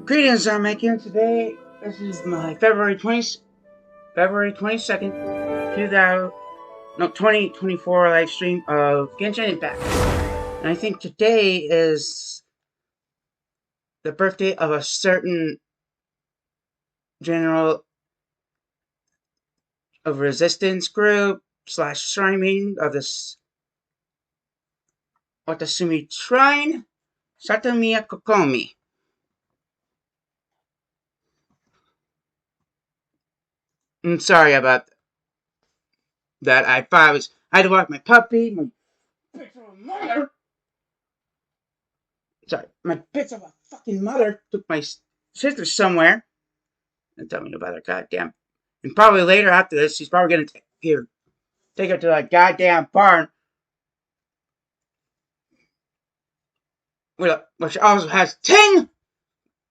Greetings, I'm making today. This is my February 22nd, 2024 live stream of Genshin Impact. And I think today is the birthday of a certain general of resistance group / shrine meeting of this Watasumi Shrine, Satamiya Kokomi. I'm sorry about that. I had to walk my puppy, my bitch of a mother. Sorry, my bitch of a fucking mother took my sister somewhere. And tell me about her goddamn. And probably later after this, she's probably gonna take her to that goddamn barn, which also has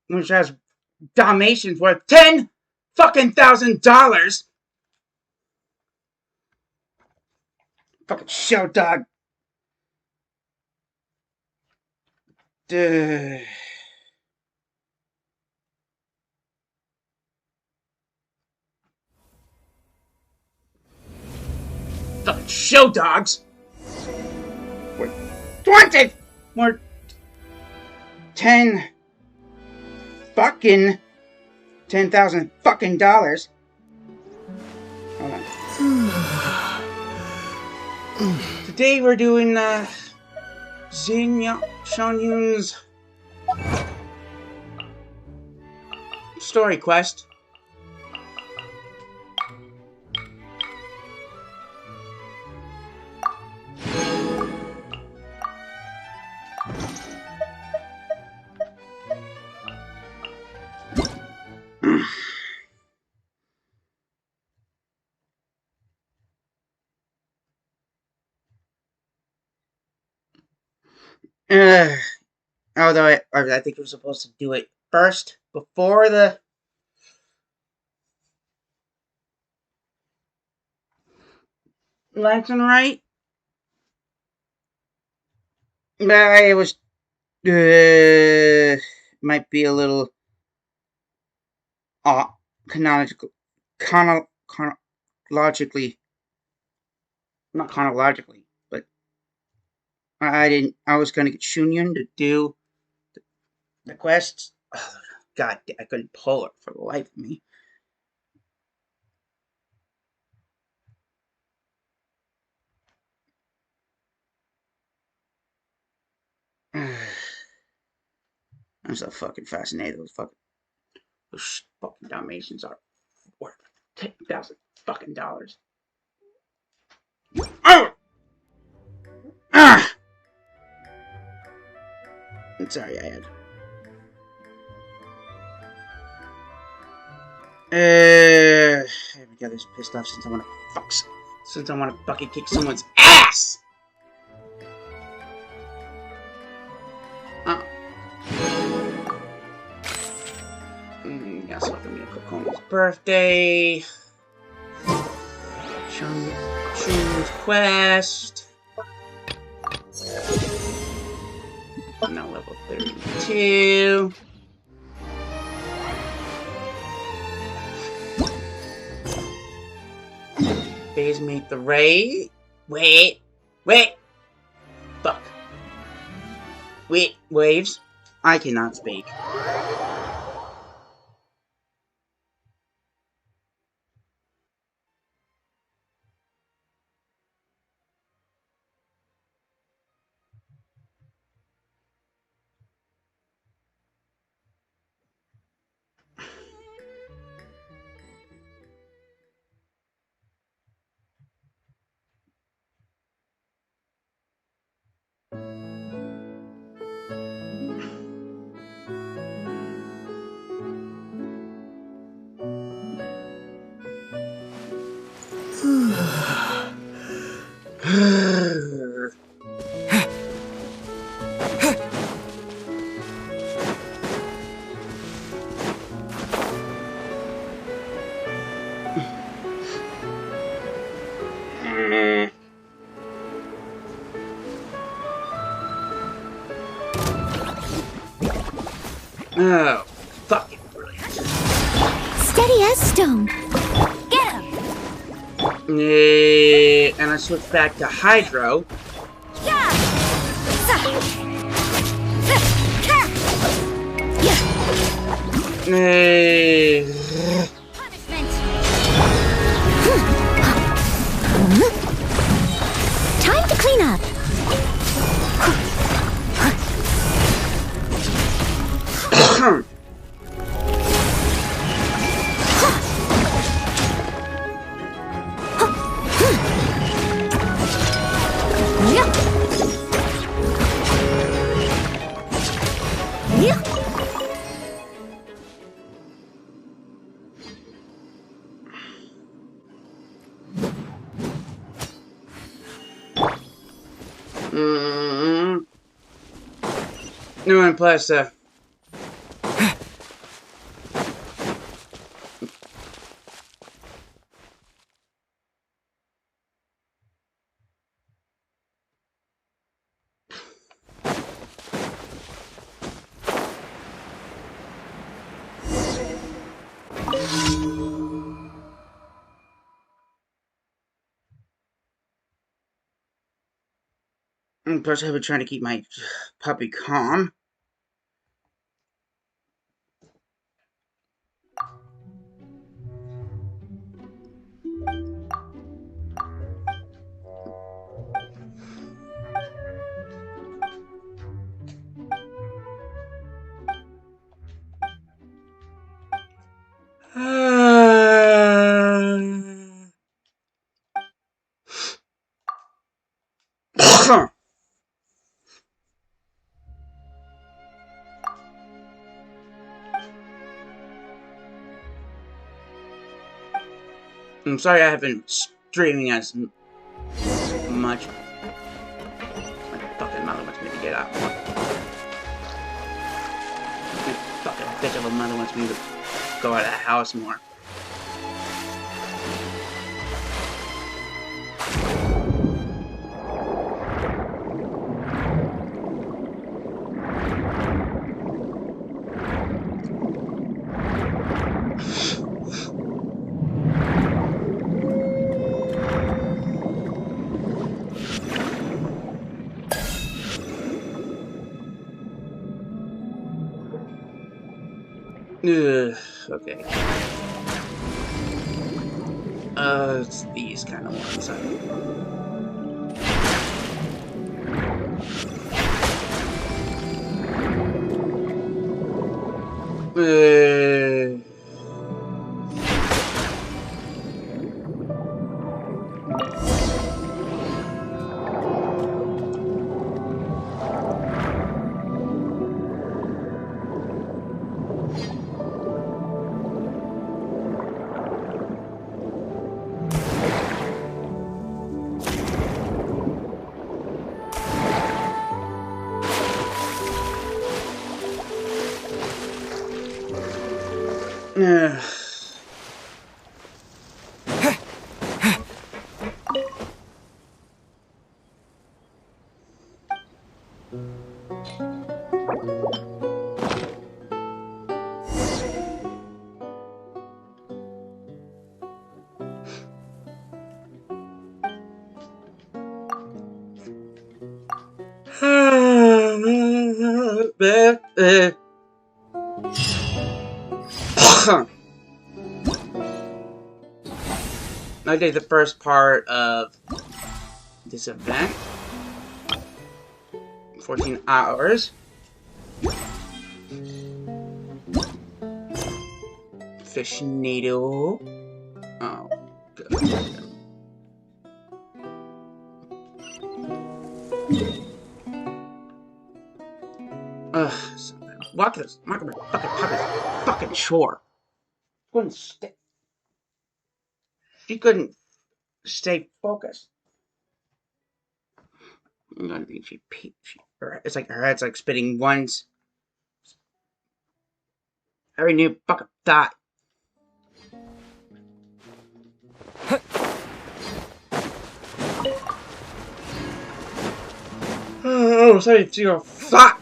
which has Dalmatians worth $10,000. Fucking show dog. Duh. Fucking show dogs. We're 20. We're 10,000 fucking dollars. Hold on. Today we're doing Xianyun's story quest. Although I think we're supposed to do it first before the left and right. But it was might be a little chronologically, not chronologically, but I was gonna get Xianyun to do the quests. Oh, God, I couldn't pull it for the life of me. I'm so fucking fascinated. Those fucking Dalmatians are worth $10,000 fucking dollars. Oh! Ah! I'm sorry, I had. I got this pissed off since I want to fucking kick someone's ass. That's not gonna be a Kokomi's birthday. Chun's quest. Now level 32. Phase meet the raid. Wait. Fuck. Wait, waves. I cannot speak. this stone. Get him. And I switch back to Hydro. Yeah. Punishment. Time to clean up. No one plus and plus I've been trying to keep my puppy calm. I'm sorry I haven't streaming as much. My fucking mother wants me to get out. My fucking bitch of a mother wants me to go out of the house more. Okay. It's these kind of ones. I did the first part of this event. 14 hours. Fish needle. Oh, good. Ugh, walk this. My fucking puppy's fucking chore. She couldn't stay focused. I don't think it's like her head's like spinning once. Every new fucking thought. Oh, sorry, zero thought.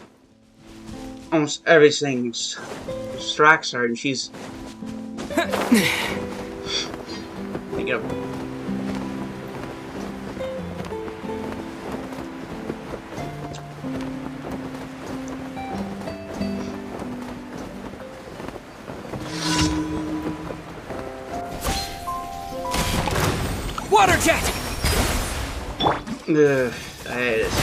Almost everything distracts her, and she's to get up. Water jet! I hate this.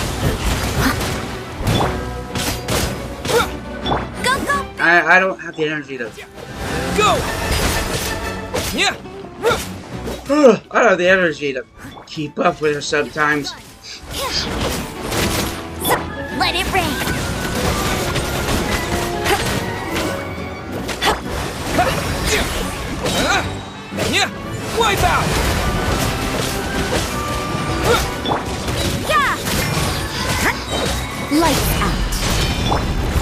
Go, go! I don't have the energy to. Go! Yeah! I don't have the energy to keep up with her sometimes. Let it rain! Yeah! Wipe out! Yeah! Lights out.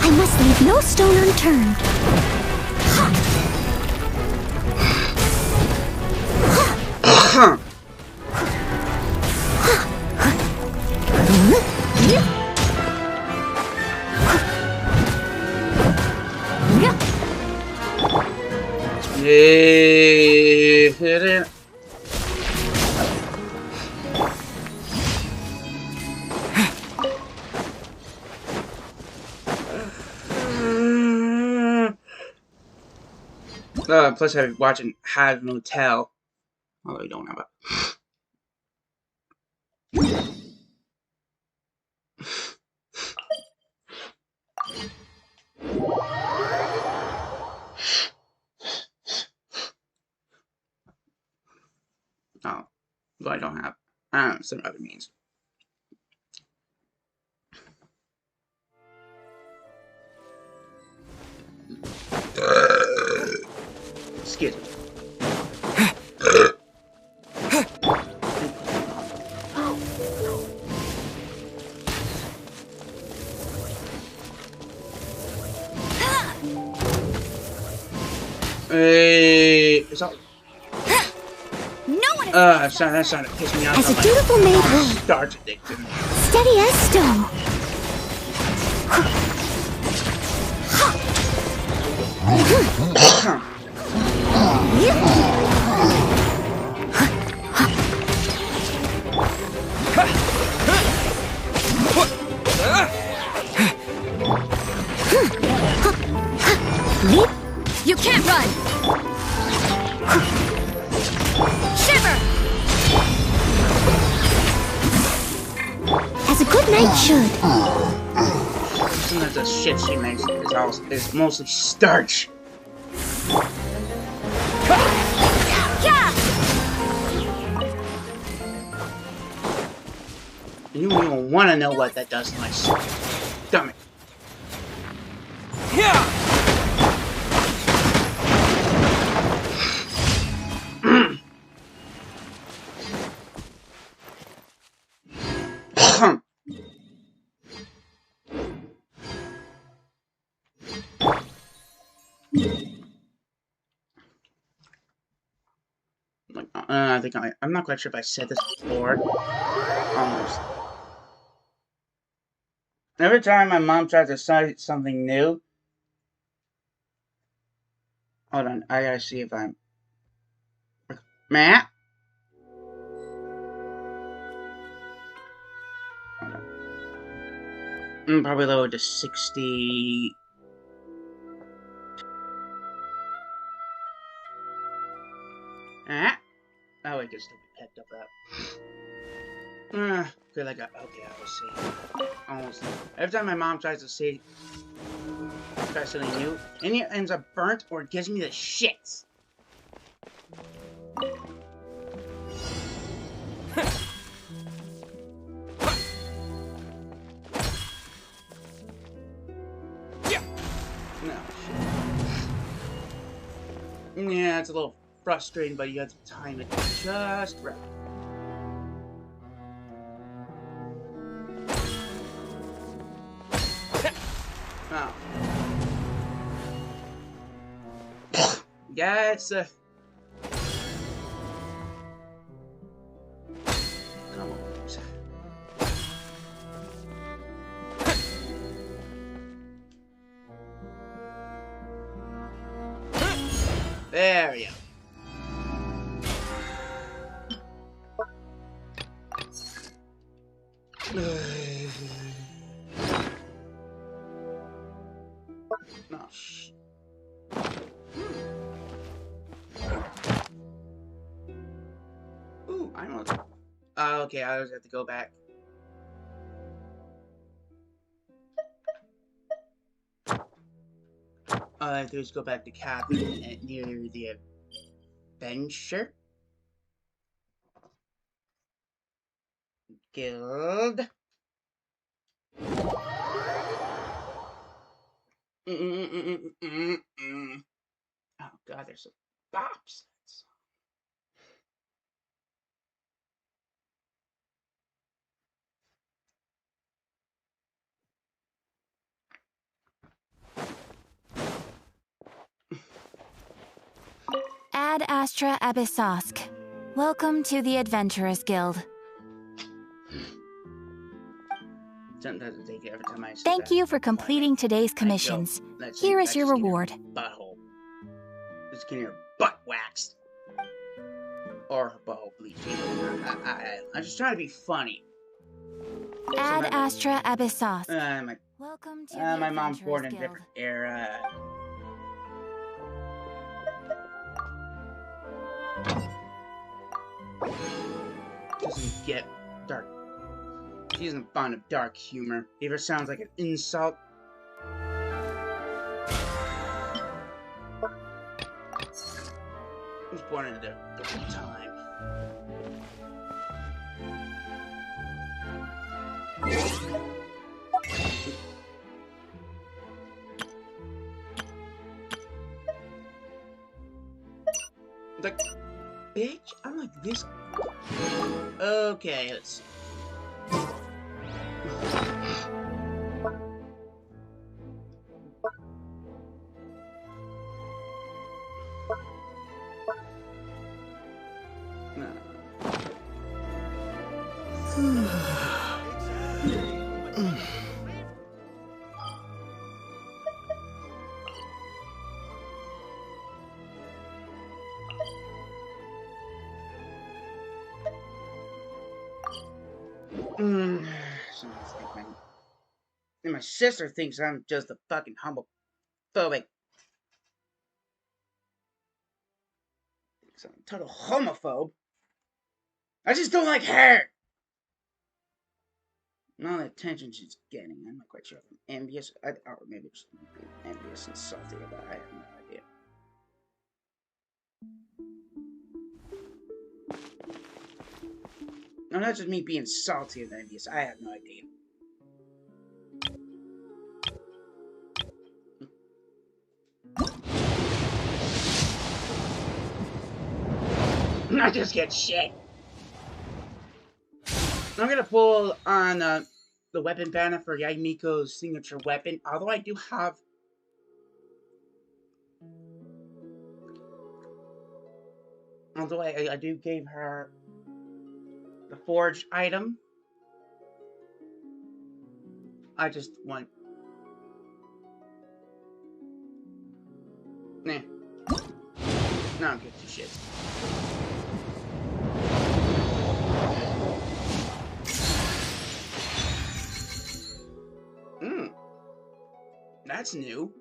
I must leave no stone unturned. Hit it. Plus I'm watching Had Motel. Although we don't have oh, but I don't have some other means. Excuse me. It's all. No one is That's trying to piss me off. as a dutiful maid would. Starch addiction. Steady as stone. Leap. You can't run. Shiver. As a good knight should. Some of the shit she makes is mostly starch. Yeah. You don't even want to know what that does to my stomach. Yeah! I think I'm not quite sure if I said this before. Almost. Every time my mom tries to start something new. Hold on, I gotta see if I'm. Matt? Hold on. I'm probably lowered to 60. Oh, it can still be picked up that. Good, I got. Okay, I will see. Almost. Every time my mom tries to try something new, and it ends up burnt or it gives me the shits. No. Yeah, it's a little frustrating, but you have to time it just right. Oh. Yeah, it's come on. There we go. Oh, shh. Ooh, I almost. Oh, okay, I always have to go back. All I have to do is go back to Catherine and near the adventure guild. Oh god, there's some bops. Ad Astra Abyssosk. Welcome to the Adventurers Guild. Sometimes take it every time I say Thank that. you for completing today's commissions. Here is your reward. Butthole. Just getting your butt waxed. Or her butthole bleached. I'm just trying to be funny. Ad Astra Abyssosk. Welcome to the my mom's Adventurers born in a Guild. different era. Doesn't get dark. She isn't fond of dark humor. Either sounds like an insult. He was born in a different time. Like, bitch, I'm like this. Okay, let's see. And my sister thinks I'm just a fucking homophobic. Thinks I'm a total homophobe. I just don't like hair. And all the attention she's getting, I'm not quite sure if I'm envious. Or maybe just envious and salty about it. I have no idea. No, that's just me being salty and envious. I have no idea. I just get shit. I'm gonna pull on the weapon banner for Yaimiko's signature weapon. Although I do have. Although I do give her the forged item. I just want. Nah. No, I'm good to shit. That's new.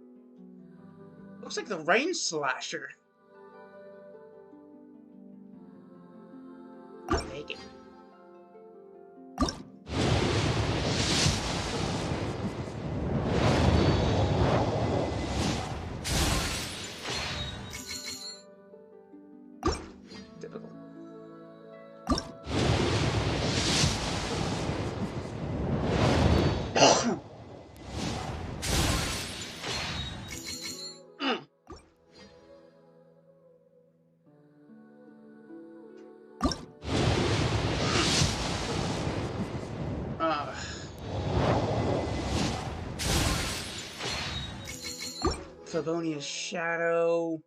Looks like the Rain Slasher. I'll take it. Typical. Favonia's Shadow.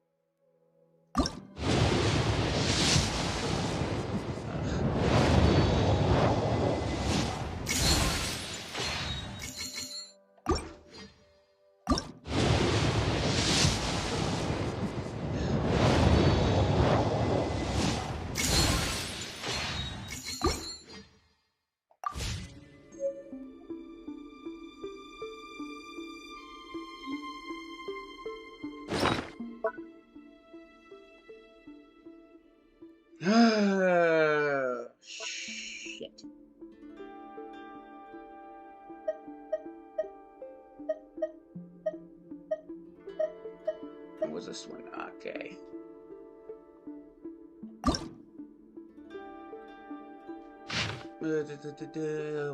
was this one? Okay.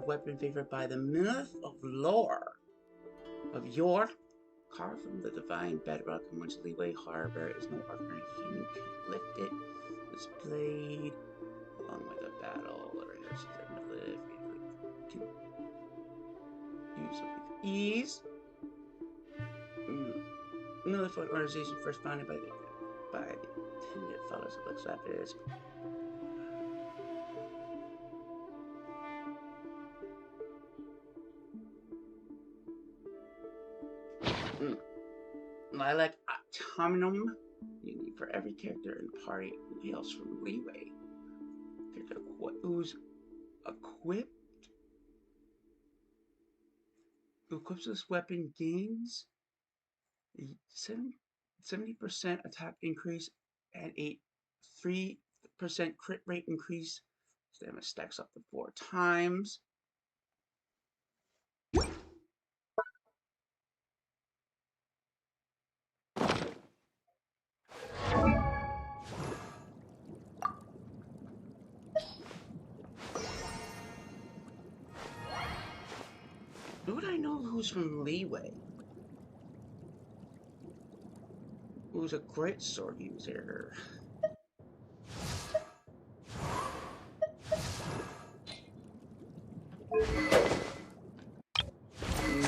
Weapon favored by the myth of lore of Yor, carved from the divine bedrock in which Leeway Harbor is no ordinary human can lift it. Displayed along with the battle, rehearses and live can use it with ease. Military organization first founded by the intended followers of Lex Lapis. Lilac autonomum unique for every character in the party who hails from Leeway. Character who's who equips this weapon gains a 70% attack increase and a 3% crit rate increase. Damage stacks up to 4 times. Who would I know who's from Leeway? Who's a great sword user?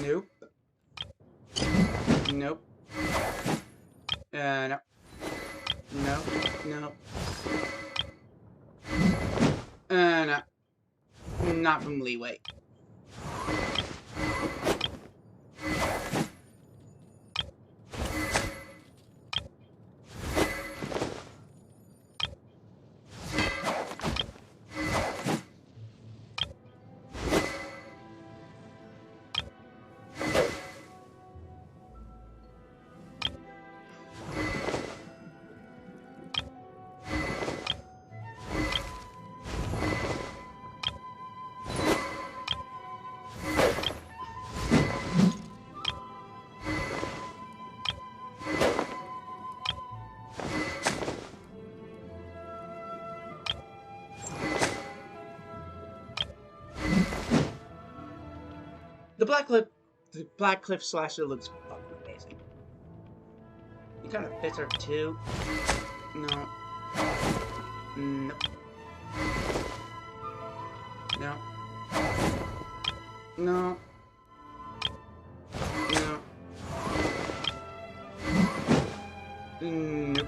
Nope. Nope. No. No. No. No. Not from Leeway. The Black Cliff Slasher looks fucking amazing. He kind of fits her too. No. No. No. No. No. Nope. Nope.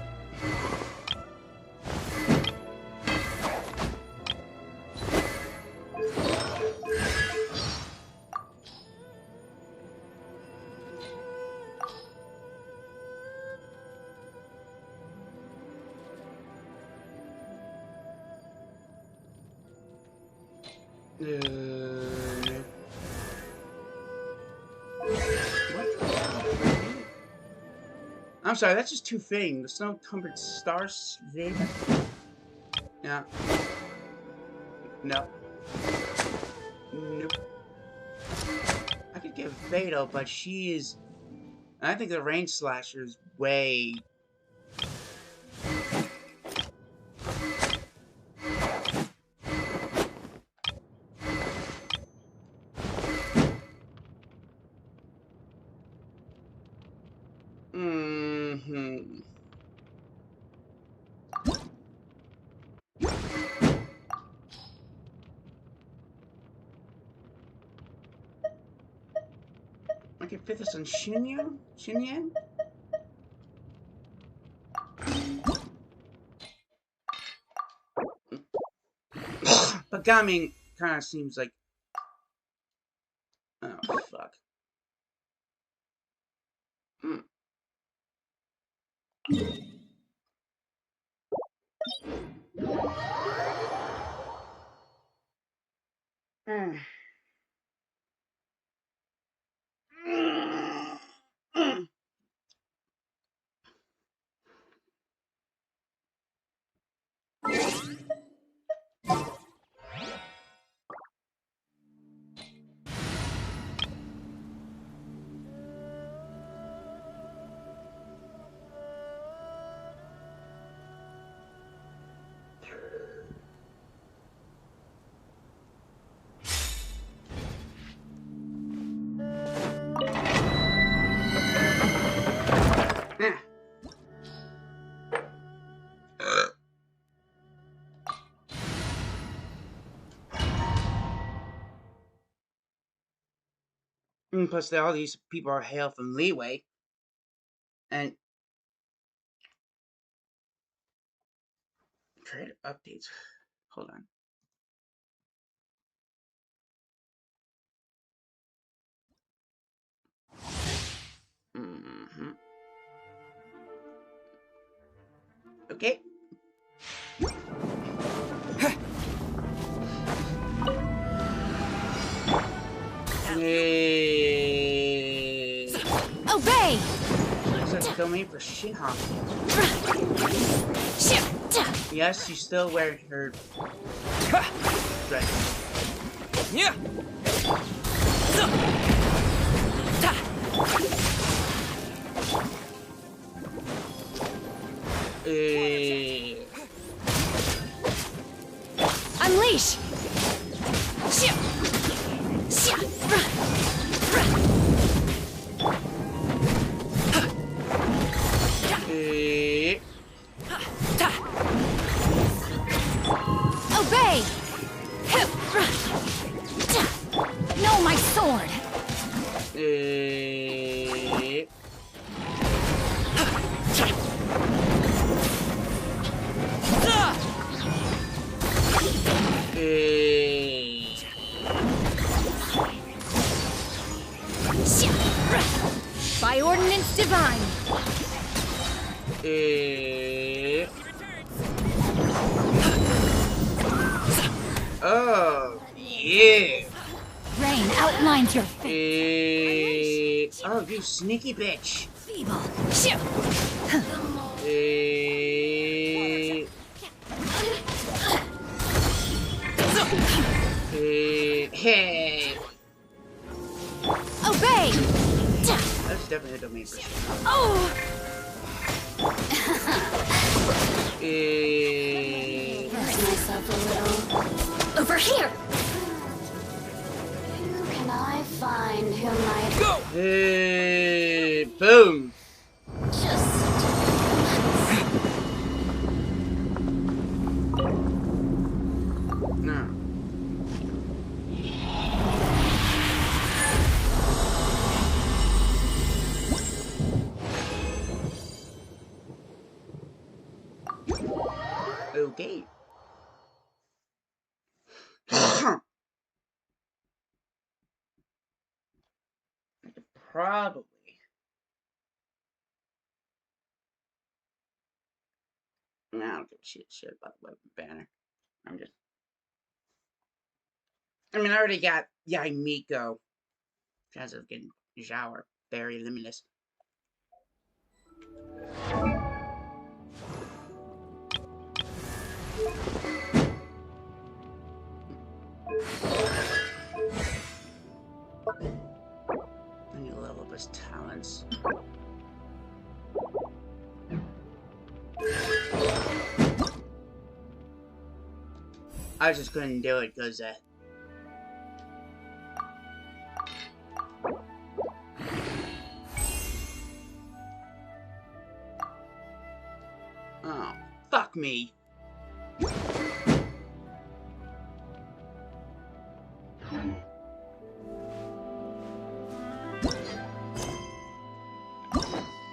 I'm sorry, that's just too fitting. The snow-cumbered star slaver. Yeah. No. Nope. I could give Beto, but she is. I think the range slasher is way. I can fit this on Xianyun? Xianyun? But Gaming kind of seems like. Oh, fuck. And plus, all these people are hail from Leeway. And creative updates. Hold on. Okay. Obey! Let's go me for Shinhong. Yes, she's still wearing her dress. Yeah. Unleash! Obey! No, my sword! By ordinance divine! Oh, yeah! Rain outlines your fate. Oh, you sneaky bitch! Feeble. Hey! Obey! That's definitely a domain for sure. Oh! Myself a little. Over here! Who can I find who might Go! Hey! Boom! just No. Okay. Probably. I don't give a shit about the weapon banner. I mean, I already got Yaimiko. Chance of getting Zhao very limitless. I need to level up his talents. I just couldn't do it because oh, fuck me.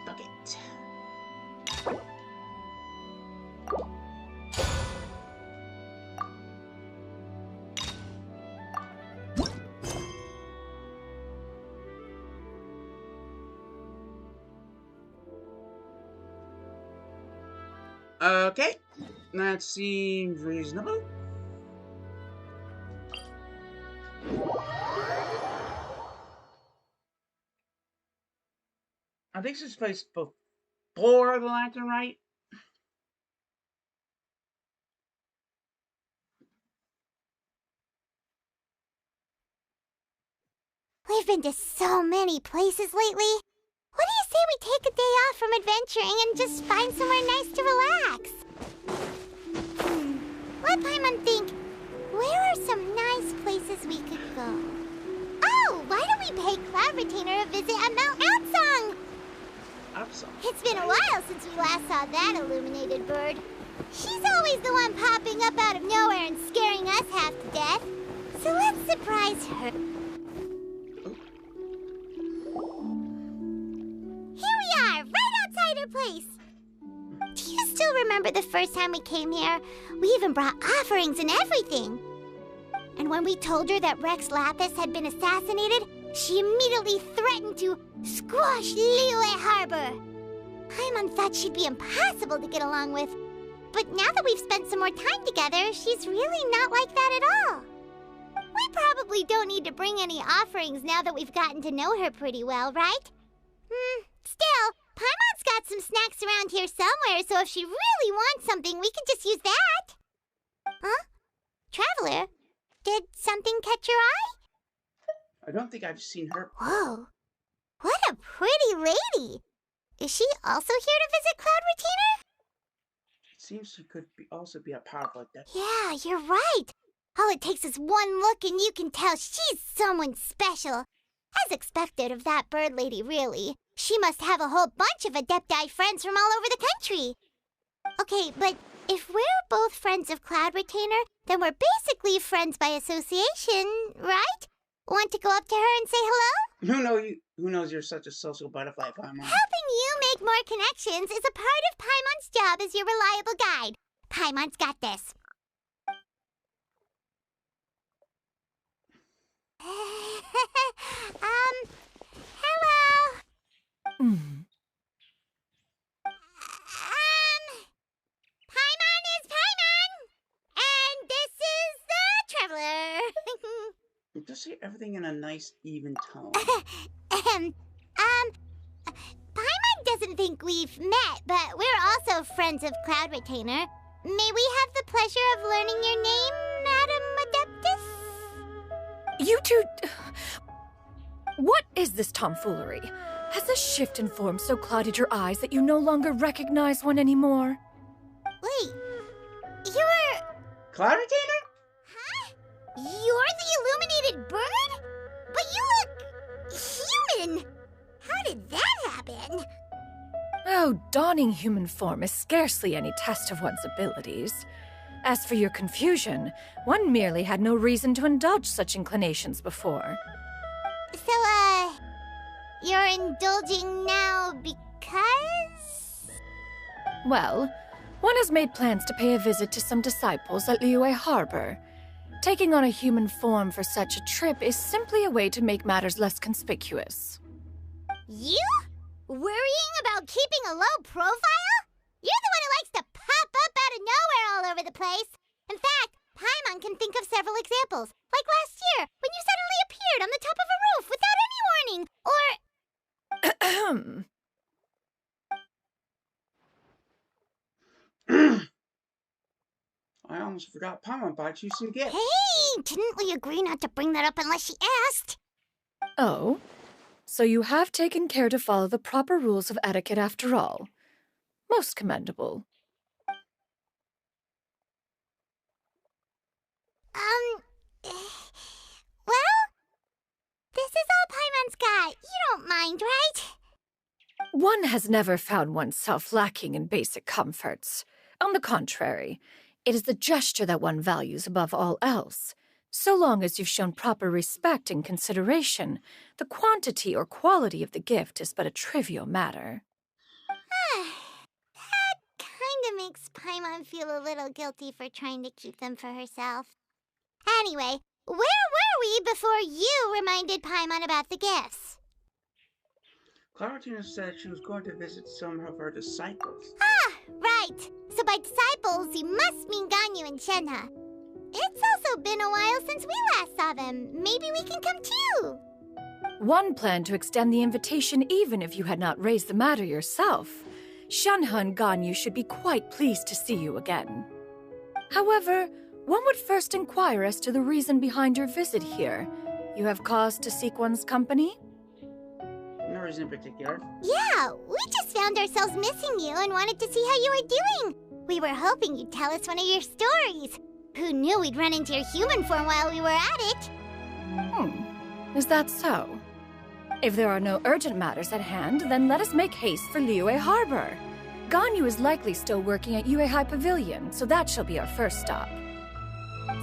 Fuck it. Okay, that seems reasonable. I think this is placed before the lantern, right? We've been to so many places lately. What do you say we take a day off from adventuring and just find somewhere nice to relax? Let Paimon think. Where are some nice places we could go? Oh, why don't we pay Cloud Retainer a visit at Mount Atsong? It's been a while since we last saw that illuminated bird. She's always the one popping up out of nowhere and scaring us half to death. So let's surprise her. remember the first time we came here? We even brought offerings and everything. And when we told her that Rex Lapis had been assassinated, she immediately threatened to squash Liyue Harbor. Paimon thought she'd be impossible to get along with. But now that we've spent some more time together, she's really not like that at all. We probably don't need to bring any offerings now that we've gotten to know her pretty well, right? Still, Paimon's got some snacks around here somewhere, so if she really wants something, we can just use that. Huh? Traveler, did something catch your eye? I don't think I've seen her. Whoa, what a pretty lady. Is she also here to visit Cloud Retainer? It seems she could also be a powerful adept. Yeah, you're right. All it takes is one look and you can tell she's someone special. As expected of that bird lady, really. She must have a whole bunch of Adepti friends from all over the country. Okay, but if we're both friends of Cloud Retainer, then we're basically friends by association, right? Want to go up to her and say hello? Who knows you're such a social butterfly, Paimon? Helping you make more connections is a part of Paimon's job as your reliable guide. Paimon's got this. Hello? Paimon is Paimon! And this is the Traveler! Just say everything in a nice, even tone. Paimon doesn't think we've met, but we're also friends of Cloud Retainer. May we have the pleasure of learning your name, Madam Adeptus? You two... What is this tomfoolery? Has the shift in form so clouded your eyes that you no longer recognize one anymore? Wait, you're... Cloud Retainer? Huh? You're the illuminated bird? But you look... human! How did that happen? Oh, donning human form is scarcely any test of one's abilities. As for your confusion, one merely had no reason to indulge such inclinations before. So, you're indulging now because... Well, one has made plans to pay a visit to some disciples at Liyue Harbor. Taking on a human form for such a trip is simply a way to make matters less conspicuous. You? Worrying about keeping a low profile? You're the one who likes to pop up out of nowhere all over the place. In fact, Paimon can think of several examples. Like last year, when you suddenly appeared on the top of a roof without any warning, or... I almost forgot Paimon bought you some gifts. Hey, didn't we agree not to bring that up unless she asked? Oh, so you have taken care to follow the proper rules of etiquette after all. Most commendable. Well, this is all Paimon's got. You don't mind, right? One has never found oneself lacking in basic comforts. On the contrary, it is the gesture that one values above all else. So long as you've shown proper respect and consideration, the quantity or quality of the gift is but a trivial matter. That kinda makes Paimon feel a little guilty for trying to keep them for herself. Anyway, where were we before you reminded Paimon about the gifts? Cloud Retainer said she was going to visit some of her disciples. Ah, right. So by disciples, you must mean Ganyu and Shenhe. It's also been a while since we last saw them. Maybe we can come too. One planned to extend the invitation even if you had not raised the matter yourself. Shenhe and Ganyu should be quite pleased to see you again. However, one would first inquire as to the reason behind your visit here. You have cause to seek one's company? No reason in particular. Yeah, we just found ourselves missing you and wanted to see how you were doing. We were hoping you'd tell us one of your stories. Who knew we'd run into your human form while we were at it? Is that so? If there are no urgent matters at hand, then let us make haste for Liyue Harbor. Ganyu is likely still working at Yuehai Pavilion, so that shall be our first stop.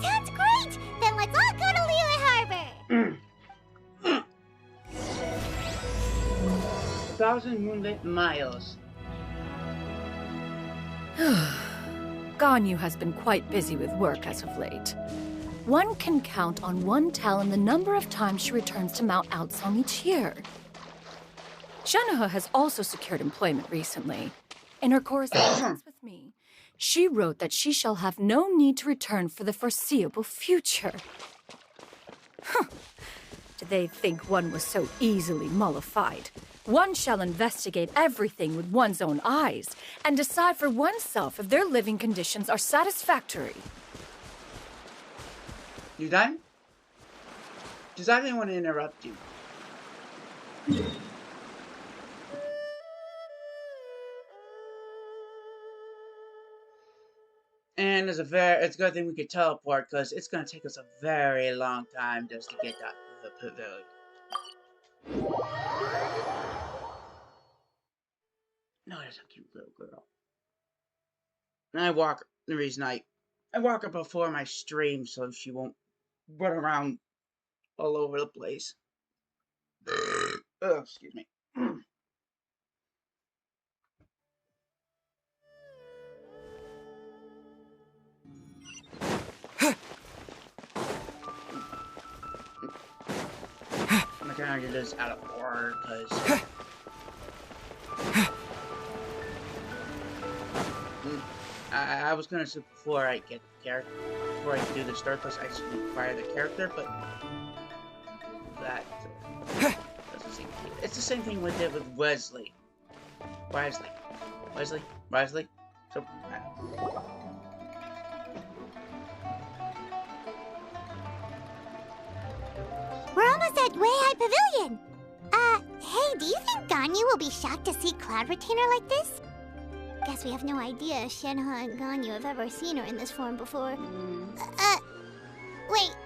Sounds great! Then let's all go to Liyue Harbor! 1,000 moonlit miles. Ganyu has been quite busy with work as of late. One can count on one talon the number of times she returns to Mount Outsong each year. Xianyun has also secured employment recently. In her correspondence with me, she wrote that she shall have no need to return for the foreseeable future. Did they think one was so easily mollified? One shall investigate everything with one's own eyes and decide for oneself if their living conditions are satisfactory. You done? Because I didn't want to interrupt you. And it's a good thing we could teleport, because it's going to take us a very long time just to get to the pavilion. No, that's a cute little girl. And I walk her before my stream so she won't run around all over the place. Oh, excuse me. My character does out of order because I was gonna say before I get the character, before I do the start quest, I should acquire the character, but that doesn't seem. It's the same thing we did with Wesley. Wesley. So. We're almost at Way High Pavilion. Hey, do you think Ganyu will be shocked to see Cloud Retainer like this? Guess we have no idea if Shenhe and Ganyu have ever seen her in this form before. Wait,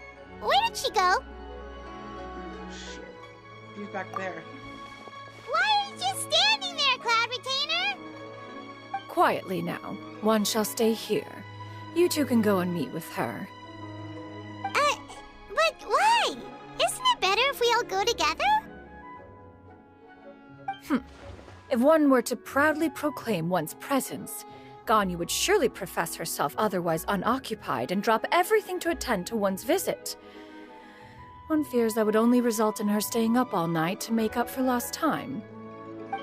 where did she go? Shit. She's back there. Why are you just standing there, Cloud Retainer? Quietly now. One shall stay here. You two can go and meet with her. But why? Isn't it better if we all go together? If one were to proudly proclaim one's presence, Ganyu would surely profess herself otherwise unoccupied and drop everything to attend to one's visit. One fears that would only result in her staying up all night to make up for lost time.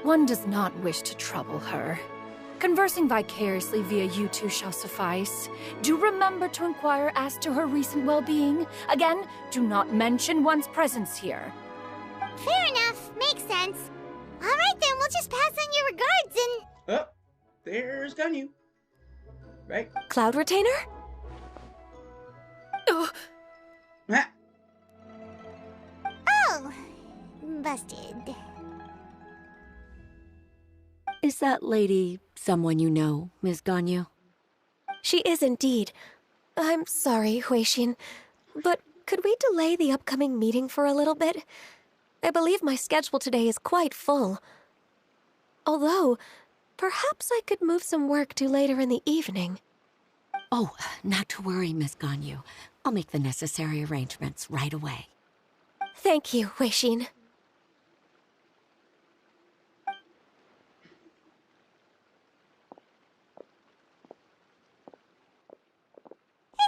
One does not wish to trouble her. Conversing vicariously via you two shall suffice. Do remember to inquire as to her recent well-being. Again, do not mention one's presence here. Fair enough, makes sense. All right then, we'll just pass on your regards and... Oh, there's Ganyu. Right? Cloud Retainer? Oh, Ha! Oh, busted. Is that lady someone you know, Ms. Ganyu? She is indeed. I'm sorry, Huixin, but could we delay the upcoming meeting for a little bit? I believe my schedule today is quite full. Although, perhaps I could move some work to later in the evening. Oh, not to worry, Miss Ganyu. I'll make the necessary arrangements right away. Thank you, Huixin.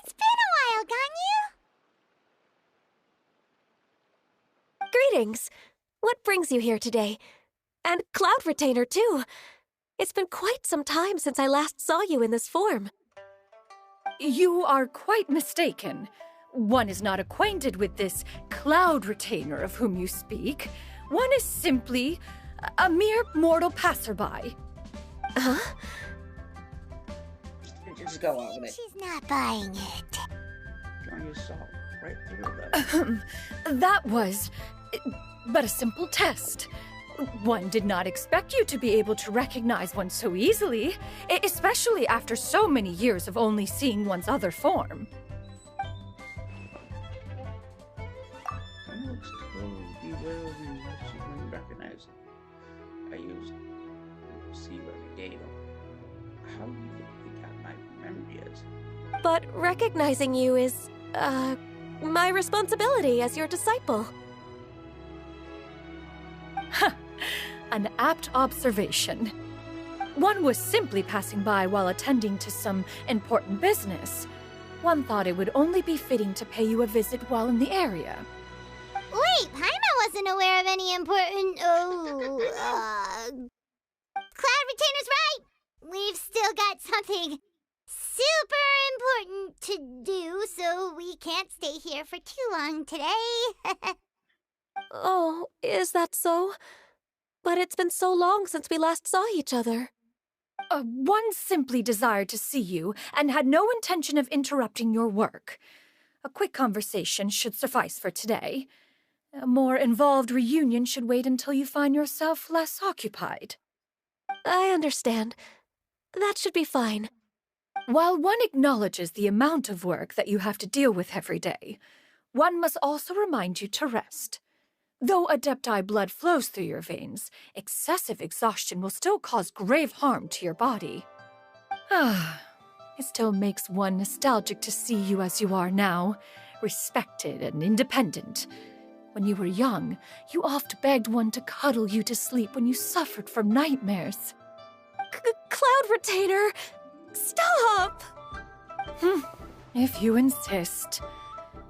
It's been a while, Ganyu. Greetings. What brings you here today? And Cloud Retainer, too. It's been quite some time since I last saw you in this form. you are quite mistaken. One is not acquainted with this Cloud Retainer of whom you speak. One is simply a mere mortal passerby. Huh? Just go on with it. She's not buying it. John, you saw right through that. That was but a simple test. One did not expect you to be able to recognize one so easily, especially after so many years of only seeing one's other form. It looks totally bewildering that she wouldn't recognize it. I used see every day though. How do you think that my memory is? But recognizing you is, my responsibility as your disciple. An apt observation. one was simply passing by while attending to some important business, one thought it would only be fitting to pay you a visit while in the area. Wait, Paimon wasn't aware of any important... Cloud Retainer's right! We've still got something super important to do, so we can't stay here for too long today. Oh, is that so? But it's been so long since we last saw each other. One simply desired to see you and had no intention of interrupting your work. A quick conversation should suffice for today. A more involved reunion should wait until you find yourself less occupied. I understand. That should be fine. While one acknowledges the amount of work that you have to deal with every day, one must also remind you to rest. Though Adepti blood flows through your veins, excessive exhaustion will still cause grave harm to your body. It still makes one nostalgic to see you as you are now, respected and independent. When you were young, you oft begged one to cuddle you to sleep when you suffered from nightmares. Cloud Retainer! Stop! If you insist.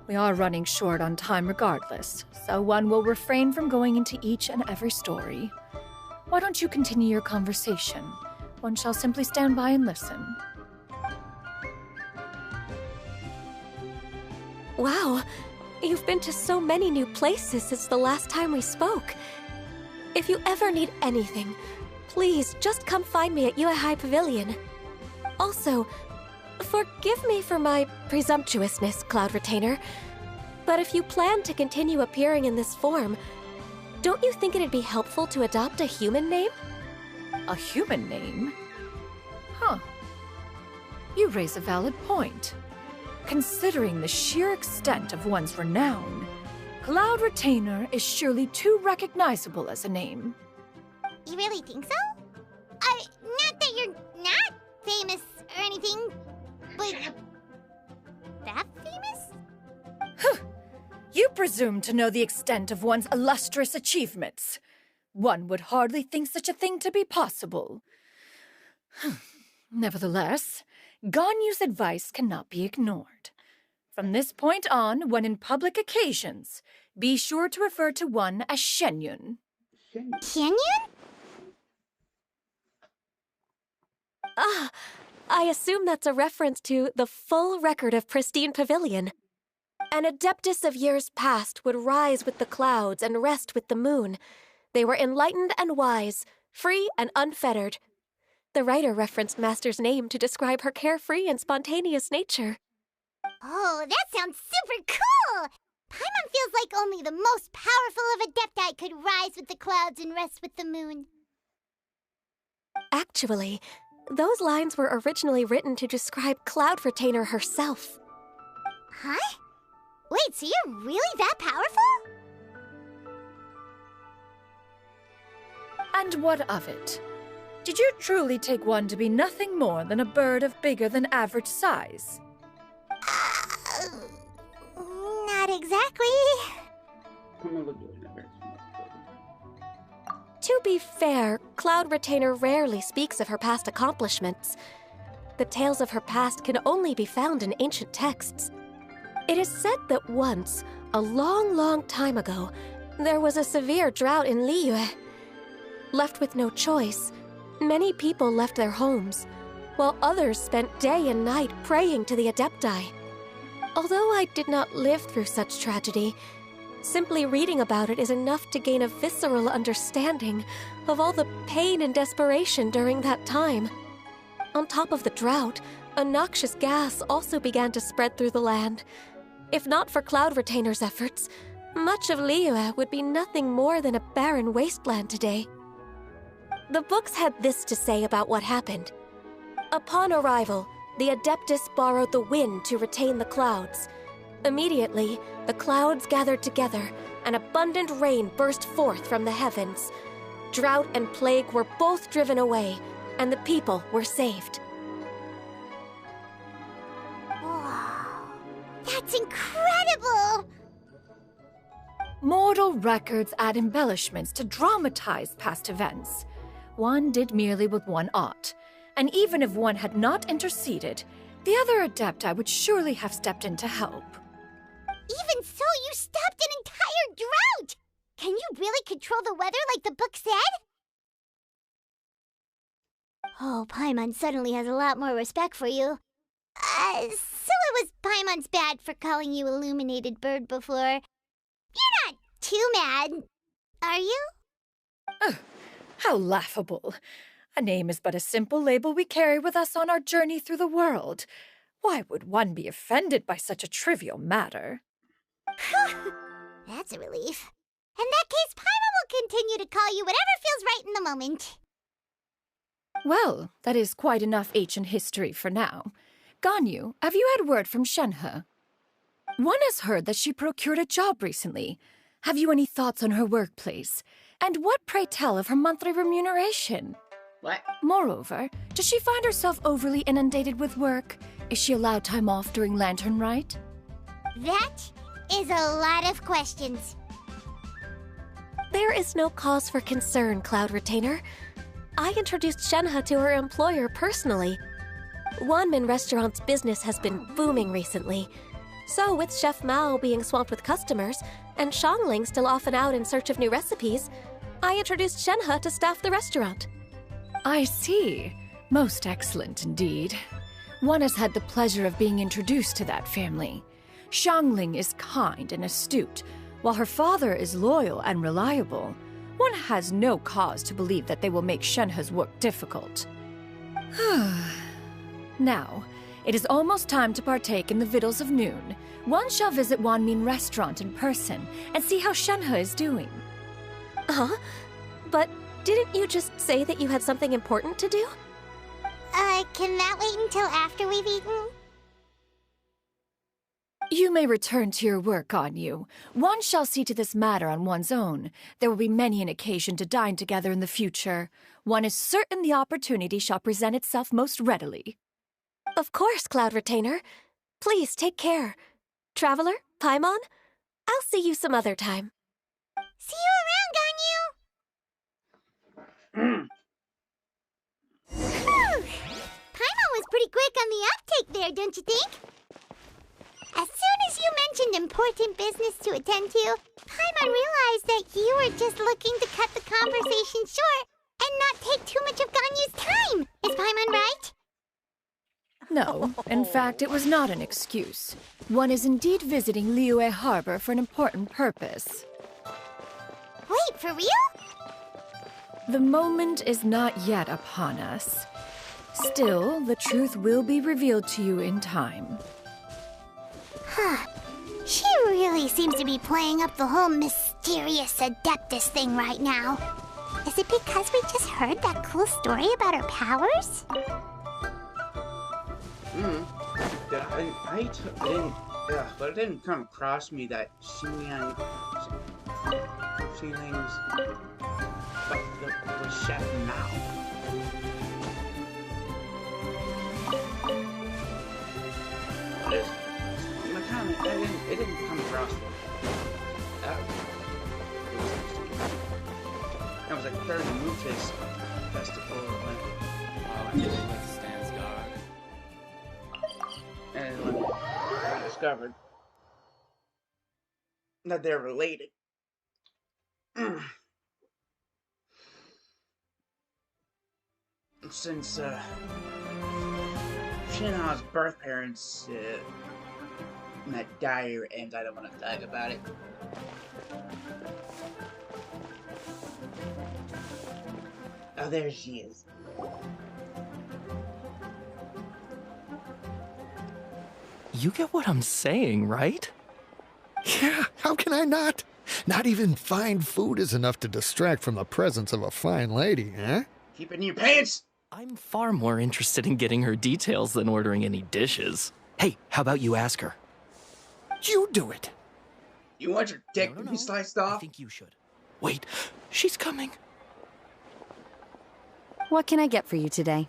We are running short on time regardless, so one will refrain from going into each and every story. Why don't you continue your conversation? One shall simply stand by and listen. Wow, you've been to so many new places since the last time we spoke. If you ever need anything, please just come find me at Yuehai Pavilion. Also, forgive me for my presumptuousness, Cloud Retainer, but if you plan to continue appearing in this form, don't you think it'd be helpful to adopt a human name? A human name? You raise a valid point. Considering the sheer extent of one's renown, Cloud Retainer is surely too recognizable as a name. You really think so? Not that you're not famous or anything, but that famous? You presume to know the extent of one's illustrious achievements. One would hardly think such a thing to be possible. Nevertheless, Ganyu's advice cannot be ignored. From this point on, when in public occasions, be sure to refer to one as Xianyun. Xianyun? I assume that's a reference to the full record of Pristine Pavilion. An Adeptus of years past would rise with the clouds and rest with the moon. They were enlightened and wise, free and unfettered. The writer referenced Master's name to describe her carefree and spontaneous nature. Oh, that sounds super cool! Paimon feels like only the most powerful of Adepti could rise with the clouds and rest with the moon. Actually, those lines were originally written to describe Cloud Retainer herself. Huh? Wait, so you're really that powerful? And what of it? Did you truly take one to be nothing more than a bird of bigger than average size? Not exactly. To be fair, Cloud Retainer rarely speaks of her past accomplishments. The tales of her past can only be found in ancient texts. It is said that once, a long, long time ago, there was a severe drought in Liyue. Left with no choice, many people left their homes, while others spent day and night praying to the Adepti. Although I did not live through such tragedy, simply reading about it is enough to gain a visceral understanding of all the pain and desperation during that time. On top of the drought, a noxious gas also began to spread through the land. If not for Cloud Retainer's efforts, much of Liyue would be nothing more than a barren wasteland today. The books had this to say about what happened. Upon arrival, the Adeptus borrowed the wind to retain the clouds. Immediately, the clouds gathered together, and abundant rain burst forth from the heavens. Drought and plague were both driven away, and the people were saved. Wow, that's incredible! Mortal records add embellishments to dramatize past events. one did merely what one ought, and even if one had not interceded, the other Adepti would surely have stepped in to help. Even so, you stopped an entire drought! Can you really control the weather like the book said? Oh, Paimon suddenly has a lot more respect for you. So it was Paimon's bad for calling you Illuminated Bird before. You're not too mad, are you? How laughable. A name is but a simple label we carry with us on our journey through the world. Why would one be offended by such a trivial matter? That's a relief. In that case, Paimon will continue to call you whatever feels right in the moment. Well, that is quite enough ancient history for now. Ganyu, have you had word from Shenhe? One has heard that she procured a job recently. Have you any thoughts on her workplace? And what, pray tell, of her monthly remuneration? What? Moreover, does she find herself overly inundated with work? Is she allowed time off during Lantern Rite? That is a lot of questions. There is no cause for concern, Cloud Retainer. I introduced Shenhe to her employer personally. Wanmin Restaurant's business has been booming recently. So, with Chef Mao being swamped with customers, and Xiangling still off and out in search of new recipes, I introduced Shenhe to staff the restaurant. I see. Most excellent indeed. One has had the pleasure of being introduced to that family. Xiangling is kind and astute, while her father is loyal and reliable. One has no cause to believe that they will make Shenhe's work difficult. Now, it is almost time to partake in the victuals of noon. One shall visit Wanmin Restaurant in person and see how Shenhe is doing. Huh? But didn't you just say that you had something important to do? Can that wait until after we've eaten? You may return to your work, Ganyu. One shall see to this matter on one's own. There will be many an occasion to dine together in the future. One is certain the opportunity shall present itself most readily. Of course, Cloud Retainer. Please take care. Traveler, Paimon, I'll see you some other time. See you around, Ganyu! Paimon was pretty quick on the uptake there, don't you think? As soon as you mentioned important business to attend to, Paimon realized that you were just looking to cut the conversation short and not take too much of Ganyu's time. Is Paimon right? No, in fact, it was not an excuse. One is indeed visiting Liyue Harbor for an important purpose. Wait, for real? The moment is not yet upon us. Still, the truth will be revealed to you in time. She really seems to be playing up the whole mysterious Adeptus thing right now. Is it because we just heard that cool story about her powers? But it didn't come across me that Xianyun was Chef Mao. It didn't come across me. That was like 30 Muchas Festival. Stands guard. And I discovered that they're related. Since Shinha's birth parents met dire ends, I don't want to talk about it. Oh, there she is. You get what I'm saying, right? Yeah, how can I not? Not even fine food is enough to distract from the presence of a fine lady, eh? Keep it in your pants! I'm far more interested in getting her details than ordering any dishes. Hey, how about you ask her? You do it! You want your dick to be sliced off? I think you should. Wait, she's coming. What can I get for you today?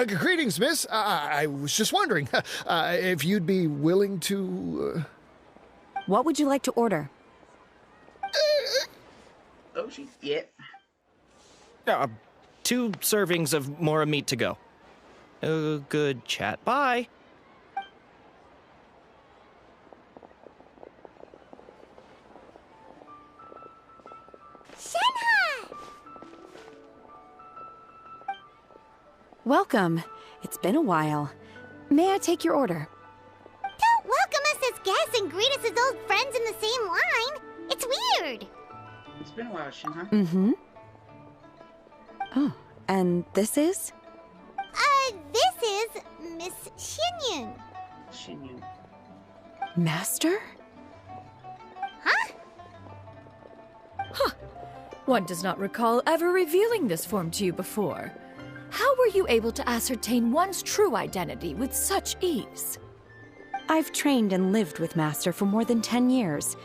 Greetings, miss. I was just wondering if you'd be willing to... What would you like to order? Oh, shit. Yeah. 2 servings of Mora meat to go. Good chat. Bye. Shenhe! Welcome. It's been a while. May I take your order? Don't welcome us as guests and greet us as old friends in the same line. It's weird. It's been a while, Shin, huh? Mm-hmm. Oh, and this is? This is Miss Xianyun. Xianyun. Master? Huh? Huh. One does not recall ever revealing this form to you before. How were you able to ascertain one's true identity with such ease? I've trained and lived with Master for more than 10 years.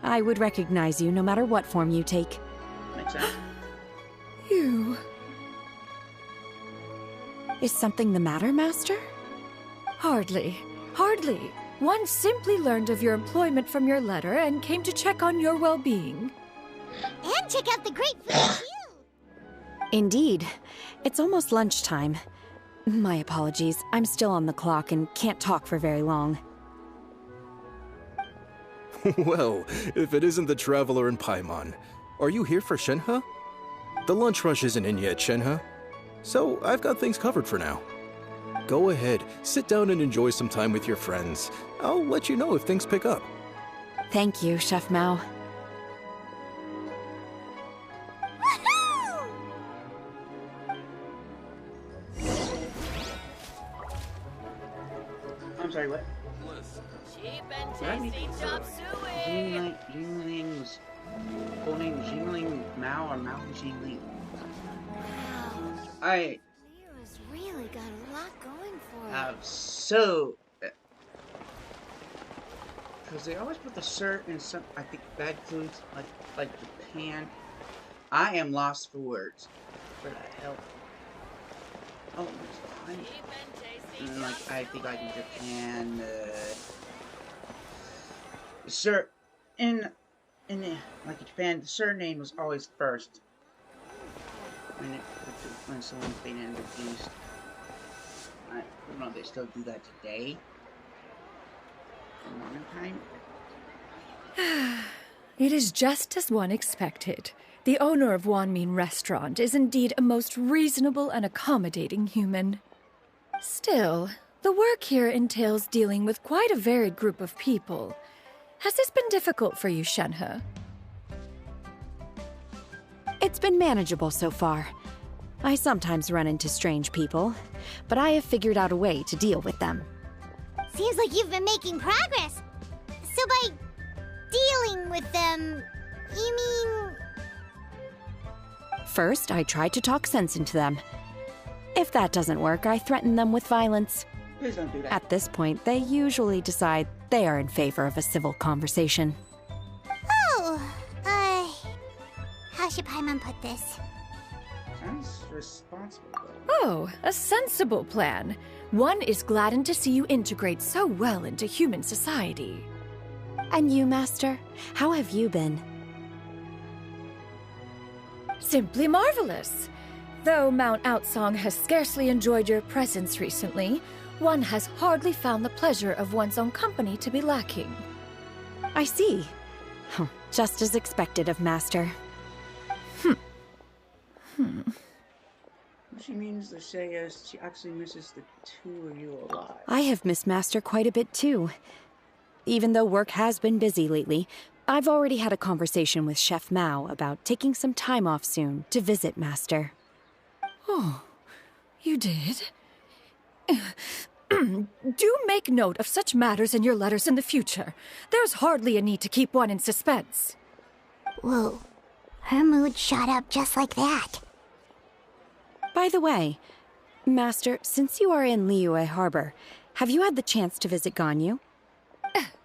I would recognize you no matter what form you take. Makes sense. You... Is something the matter, Master? Hardly. Hardly. One simply learned of your employment from your letter and came to check on your well-being. And check out the great food too. Indeed. It's almost lunchtime. My apologies. I'm still on the clock and can't talk for very long. Well, if it isn't the Traveler in Paimon, are you here for Shenhe? The lunch rush isn't in yet, Shenhe. So I've got things covered for now. Go ahead, sit down and enjoy some time with your friends. I'll let you know if things pick up. Thank you, Chef Mao. Woohoo! I'm sorry, what? Cheap and What? tasty chop suey. Jingling's full name is Jingling Mao or Mao Jingling. Wow. I Leo's really got a lot going for it. so because they always put the shirt in some, I think, bad foods like Japan. I am lost for words. Where the hell? Oh, there's time. Cheap and tasty And then, like, chop I think like in suey. Japan, the shirt in like in Japan, the surname was always first when someone's being introduced. I don't know if they still do that today. In modern time. It is just as one expected. The owner of Wanmin Restaurant is indeed a most reasonable and accommodating human. Still, the work here entails dealing with quite a varied group of people. Has this been difficult for you, Shenhe? It's been manageable so far. I sometimes run into strange people, but I have figured out a way to deal with them. Seems like you've been making progress. So by dealing with them, you mean... First, I try to talk sense into them. If that doesn't work, I threaten them with violence. Please don't do that. At this point, they usually decide they are in favor of a civil conversation. Oh, how should Paimon put this? Sounds responsible, though. Oh, a sensible plan. One is gladdened to see you integrate so well into human society. And you, Master? How have you been? Simply marvelous. Though Mount Outsong has scarcely enjoyed your presence recently, one has hardly found the pleasure of one's own company to be lacking. I see. Just as expected of Master. What she means to say is she actually misses the two of you alive. I have missed Master quite a bit too. Even though work has been busy lately, I've already had a conversation with Chef Mao about taking some time off soon to visit Master. Oh, you did? Do make note of such matters in your letters in the future. There's hardly a need to keep one in suspense. Whoa, her mood shot up just like that. By the way, Master, since you are in Liyue Harbor, have you had the chance to visit Ganyu?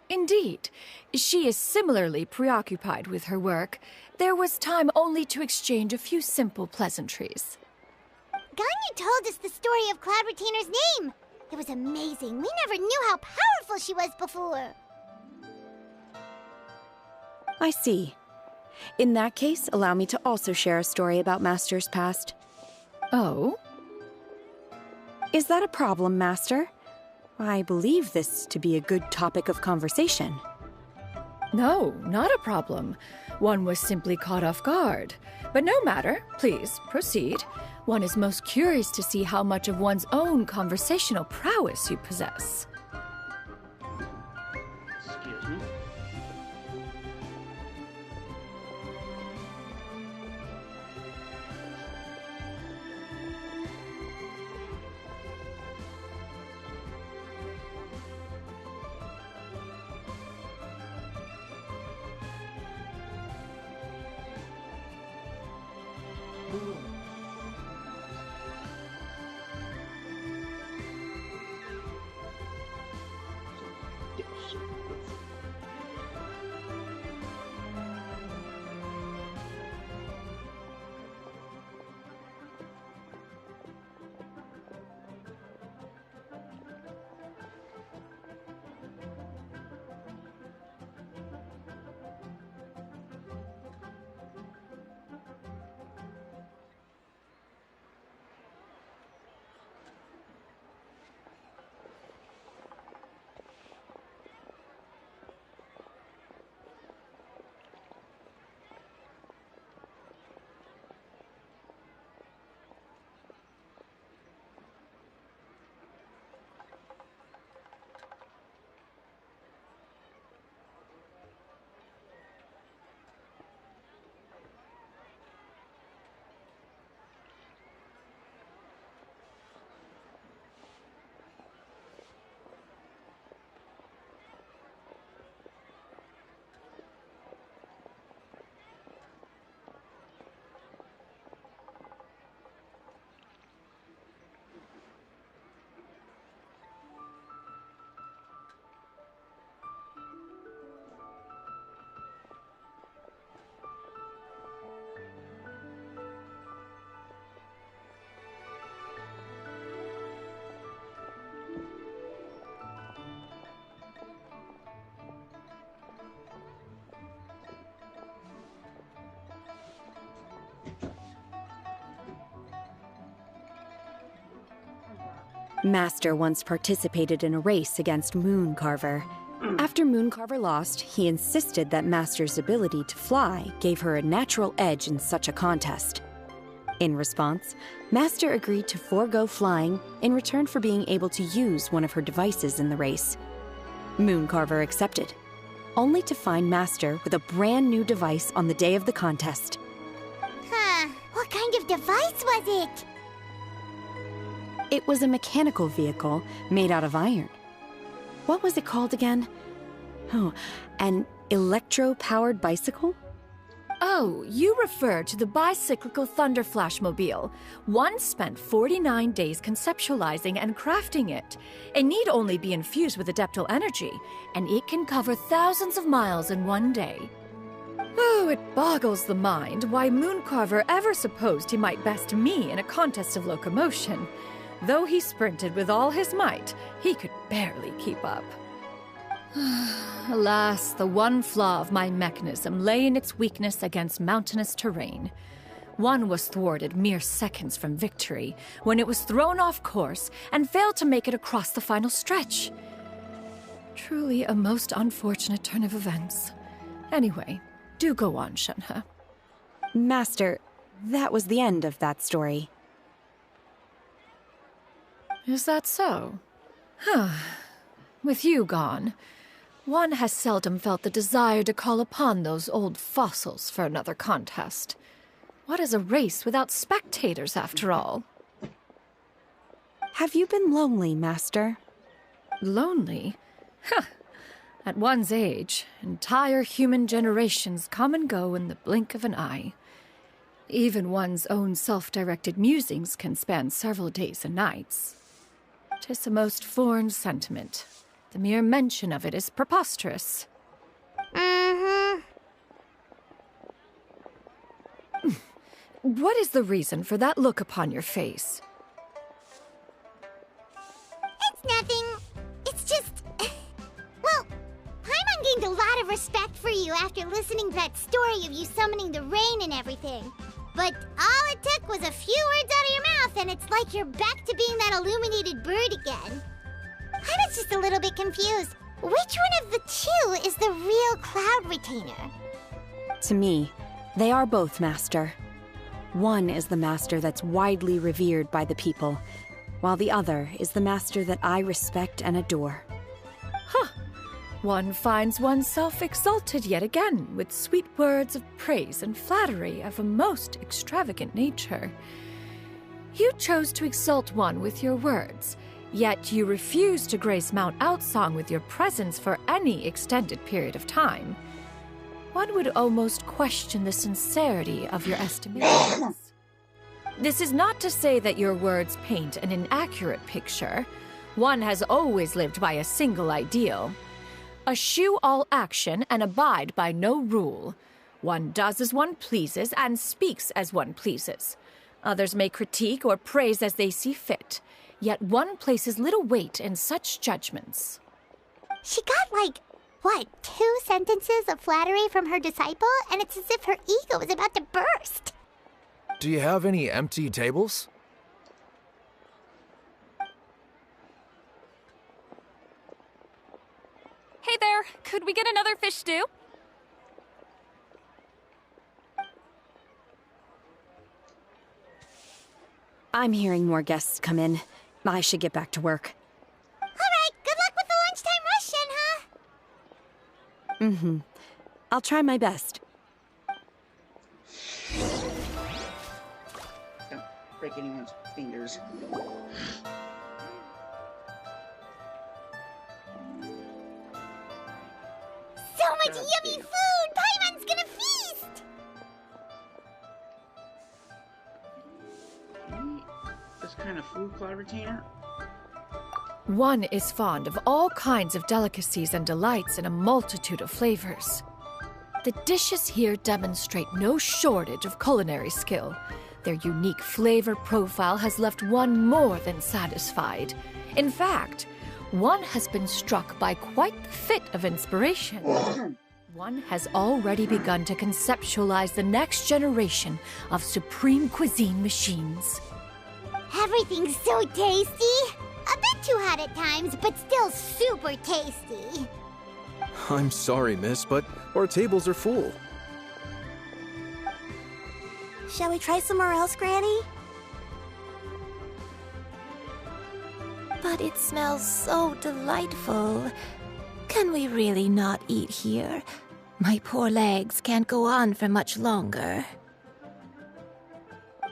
Indeed. She is similarly preoccupied with her work. There was time only to exchange a few simple pleasantries. Ganyu told us the story of Cloud Retainer's name. It was amazing. We never knew how powerful she was before. I see. In that case, allow me to also share a story about Master's past. Oh? Is that a problem, Master? I believe this to be a good topic of conversation. No, not a problem. One was simply caught off guard. But no matter, please, proceed. One is most curious to see how much of one's own conversational prowess you possess. Excuse me. Master once participated in a race against Mooncarver. After Mooncarver lost, he insisted that Master's ability to fly gave her a natural edge in such a contest. In response, Master agreed to forego flying in return for being able to use one of her devices in the race. Mooncarver accepted, only to find Master with a brand new device on the day of the contest. Huh. What kind of device was it? It was a mechanical vehicle made out of iron. What was it called again? Oh, an electro-powered bicycle? Oh, you refer to the bicyclical Thunder Flashmobile. One spent 49 days conceptualizing and crafting it. It need only be infused with adeptal energy, and it can cover thousands of miles in one day. Oh, it boggles the mind why Mooncarver ever supposed he might best me in a contest of locomotion. Though he sprinted with all his might, he could barely keep up. Alas, the one flaw of my mechanism lay in its weakness against mountainous terrain. One was thwarted mere seconds from victory, when it was thrown off course and failed to make it across the final stretch. Truly a most unfortunate turn of events. Anyway, do go on, Shenhe. Master, that was the end of that story. Is that so? Huh. With you gone, one has seldom felt the desire to call upon those old fossils for another contest. What is a race without spectators, after all? Have you been lonely, Master? Lonely? Huh. At one's age, entire human generations come and go in the blink of an eye. Even one's own self-directed musings can span several days and nights. 'Tis a most foreign sentiment. The mere mention of it is preposterous. What is the reason for that look upon your face? It's nothing. It's just... Well, Paimon gained a lot of of respect for you after listening to that story of you summoning the rain and everything. But all it took was a few words out of your mouth, and it's like you're back to being that illuminated bird again. I was just a little bit confused. Which one of the two is the real Cloud Retainer? To me, they are both, Master. One is the master that's widely revered by the people, while the other is the master that I respect and adore. Huh. One finds oneself exalted yet again with sweet words of praise and flattery of a most extravagant nature. You chose to exalt one with your words, yet you refuse to grace Mount Outsong with your presence for any extended period of time. One would almost question the sincerity of your estimations. This is not to say that your words paint an inaccurate picture. One has always lived by a single ideal. Eschew all action and abide by no rule. One does as one pleases and speaks as one pleases. Others may critique or praise as they see fit, yet one places little weight in such judgments. She got like, what, 2 sentences of flattery from her disciple, and it's as if her ego is about to burst. Do you have any empty tables? Hey there, could we get another fish stew? I'm hearing more guests come in. I should get back to work. Alright, good luck with the lunchtime rush, Shin, huh? I'll try my best. Don't break anyone's fingers. So much yummy food! Paimon's gonna feast! This kind of food, Cloud Retainer? One is fond of all kinds of delicacies and delights in a multitude of flavors. The dishes here demonstrate no shortage of culinary skill. Their unique flavor profile has left one more than satisfied. In fact, one has been struck by quite the fit of inspiration. One has already begun to conceptualize the next generation of supreme cuisine machines. Everything's so tasty! A bit too hot at times, but still super tasty. I'm sorry, miss, but our tables are full. Shall we try somewhere else, Granny? But it smells so delightful. Can we really not eat here? My poor legs can't go on for much longer.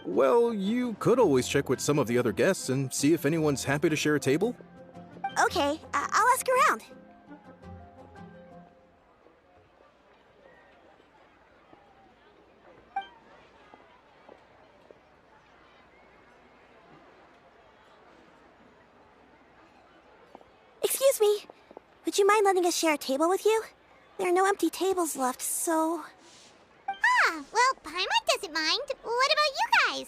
Well, you could always check with some of the other guests and see if anyone's happy to share a table. Okay, I'll ask around. Excuse me. Would you mind letting us share a table with you? There are no empty tables left, so... Ah, well, Paimon doesn't mind. What about you guys?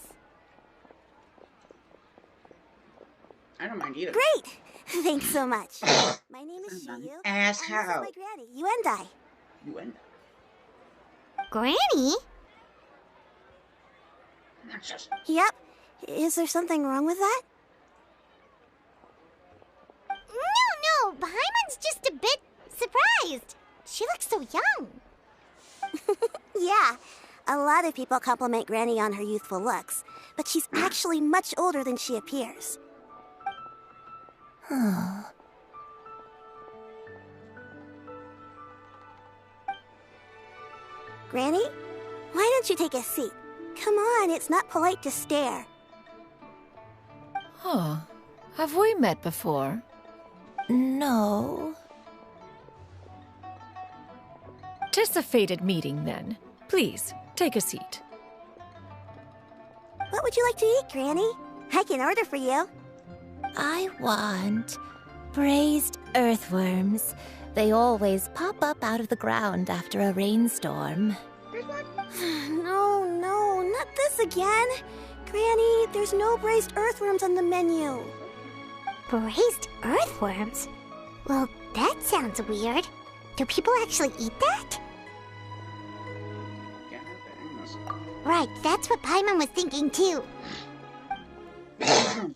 I don't mind either. Great! Thanks so much. My name is Xianyun, and this is my granny, Yuendai. Yuendai? Granny? That's just... Yep. Is there something wrong with that? No, Paimon's just a bit surprised. She looks so young. Yeah, a lot of people compliment Granny on her youthful looks, but she's actually much older than she appears. Granny, why don't you take a seat? Come on, it's not polite to stare. Huh. Have we met before? No. 'Tis a fated meeting, then. Please, take a seat. What would you like to eat, Granny? I can order for you. I want braised earthworms. They always pop up out of the ground after a rainstorm. No, not this again. Granny, there's no braised earthworms on the menu. Braised earthworms? Well, that sounds weird. Do people actually eat that? Right, that's what Paimon was thinking too. Need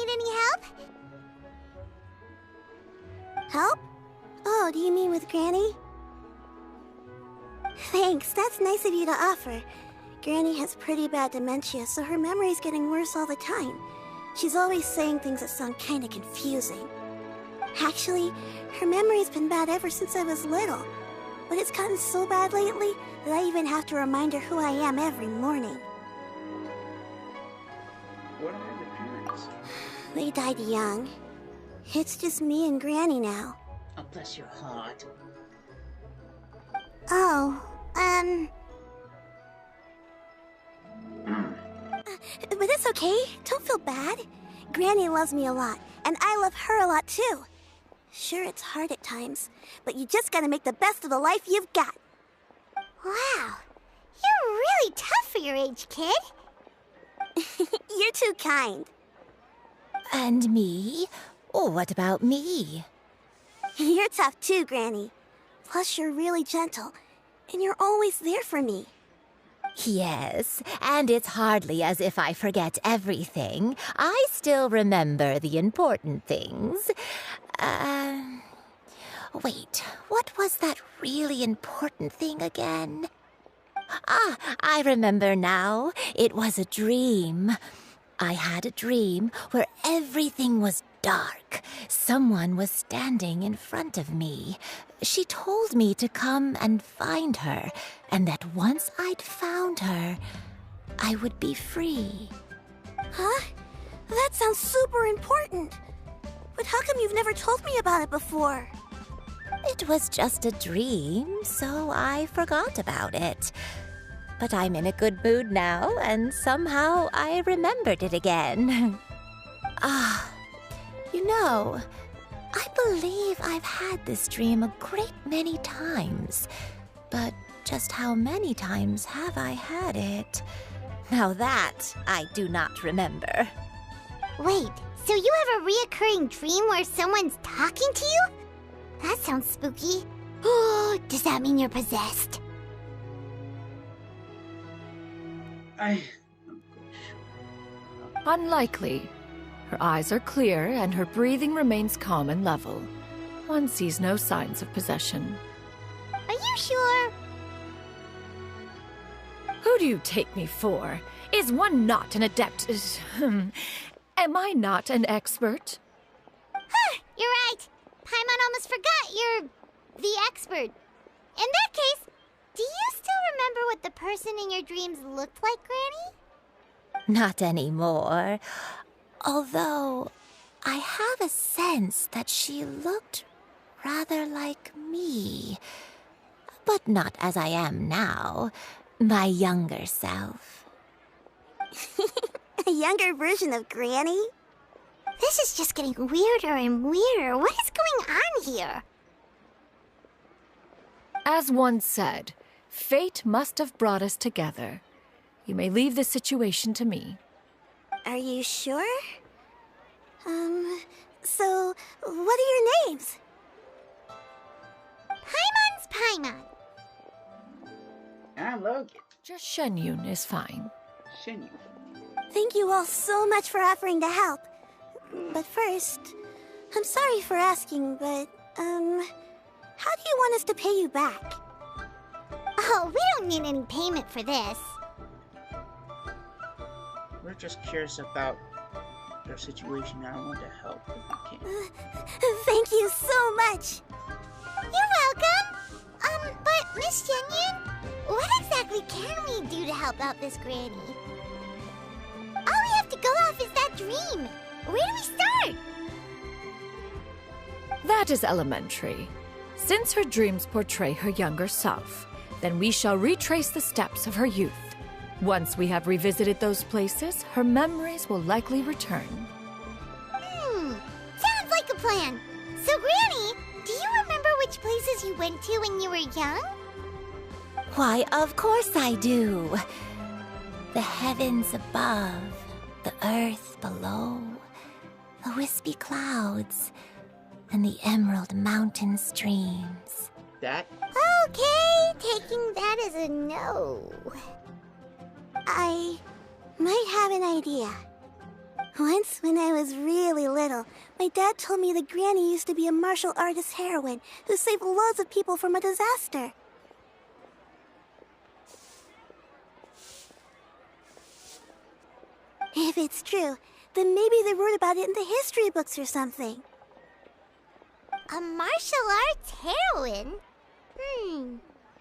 any help? Help? Oh, do you mean with Granny? Thanks, that's nice of you to offer. Granny has pretty bad dementia, so her memory's getting worse all the time. She's always saying things that sound kinda confusing. Actually, her memory's been bad ever since I was little. But it's gotten so bad lately that I even have to remind her who I am every morning. What are your parents? They died young. It's just me and Granny now. Oh, bless your heart. Oh, but it's okay. Don't feel bad. Granny loves me a lot, and I love her a lot too. Sure, it's hard at times, but you just gotta make the best of the life you've got. Wow, you're really tough for your age, kid. You're too kind. And me? Oh, what about me? You're tough too, Granny. Plus, you're really gentle, and you're always there for me. Yes, and it's hardly as if I forget everything. I still remember the important things. Wait, what was that really important thing again? Ah, I remember now. It was a dream. I had a dream where everything was dark. Someone was standing in front of me. She told me to come and find her, and that once I'd found her, I would be free. Huh? That sounds super important. But how come you've never told me about it before? It was just a dream, so I forgot about it. But I'm in a good mood now, and somehow I remembered it again. You know, I believe I've had this dream a great many times. But just how many times have I had it? Now that I do not remember. Wait, so you have a reoccurring dream where someone's talking to you? That sounds spooky. Oh, does that mean you're possessed? Unlikely. Her eyes are clear and her breathing remains calm and level. One sees no signs of possession. Are you sure? Who do you take me for? Is one not an adept? Am I not an expert? Huh, you're right. Paimon almost forgot you're the expert. In that case, do you still remember what the person in your dreams looked like, Granny? Not anymore. Although, I have a sense that she looked rather like me. But not as I am now. My younger self. A younger version of Granny? This is just getting weirder and weirder. What is going on here? As one said, fate must have brought us together. You may leave this situation to me. Are you sure? So, what are your names? Paimon's Paimon. I'm Logan. Just Xianyun is fine. Xianyun. Thank you all so much for offering to help. But first, I'm sorry for asking, but, how do you want us to pay you back? Oh, we don't need any payment for this. We're just curious about your situation and I want to help if we can. Thank you so much. You're welcome. But Miss Xianyun, what exactly can we do to help out this Granny? All we have to go off is that dream. Where do we start? That is elementary. Since her dreams portray her younger self, then we shall retrace the steps of her youth. Once we have revisited those places, her memories will likely return. Sounds like a plan. So, Granny, do you remember which places you went to when you were young? Why, of course I do. The heavens above, the earth below, the wispy clouds, and the Emerald Mountain streams. That? Okay, taking that as a no. I might have an idea. Once, when I was really little, my dad told me that Granny used to be a martial artist heroine who saved loads of people from a disaster. If it's true, then maybe they wrote about it in the history books or something. A martial arts heroine?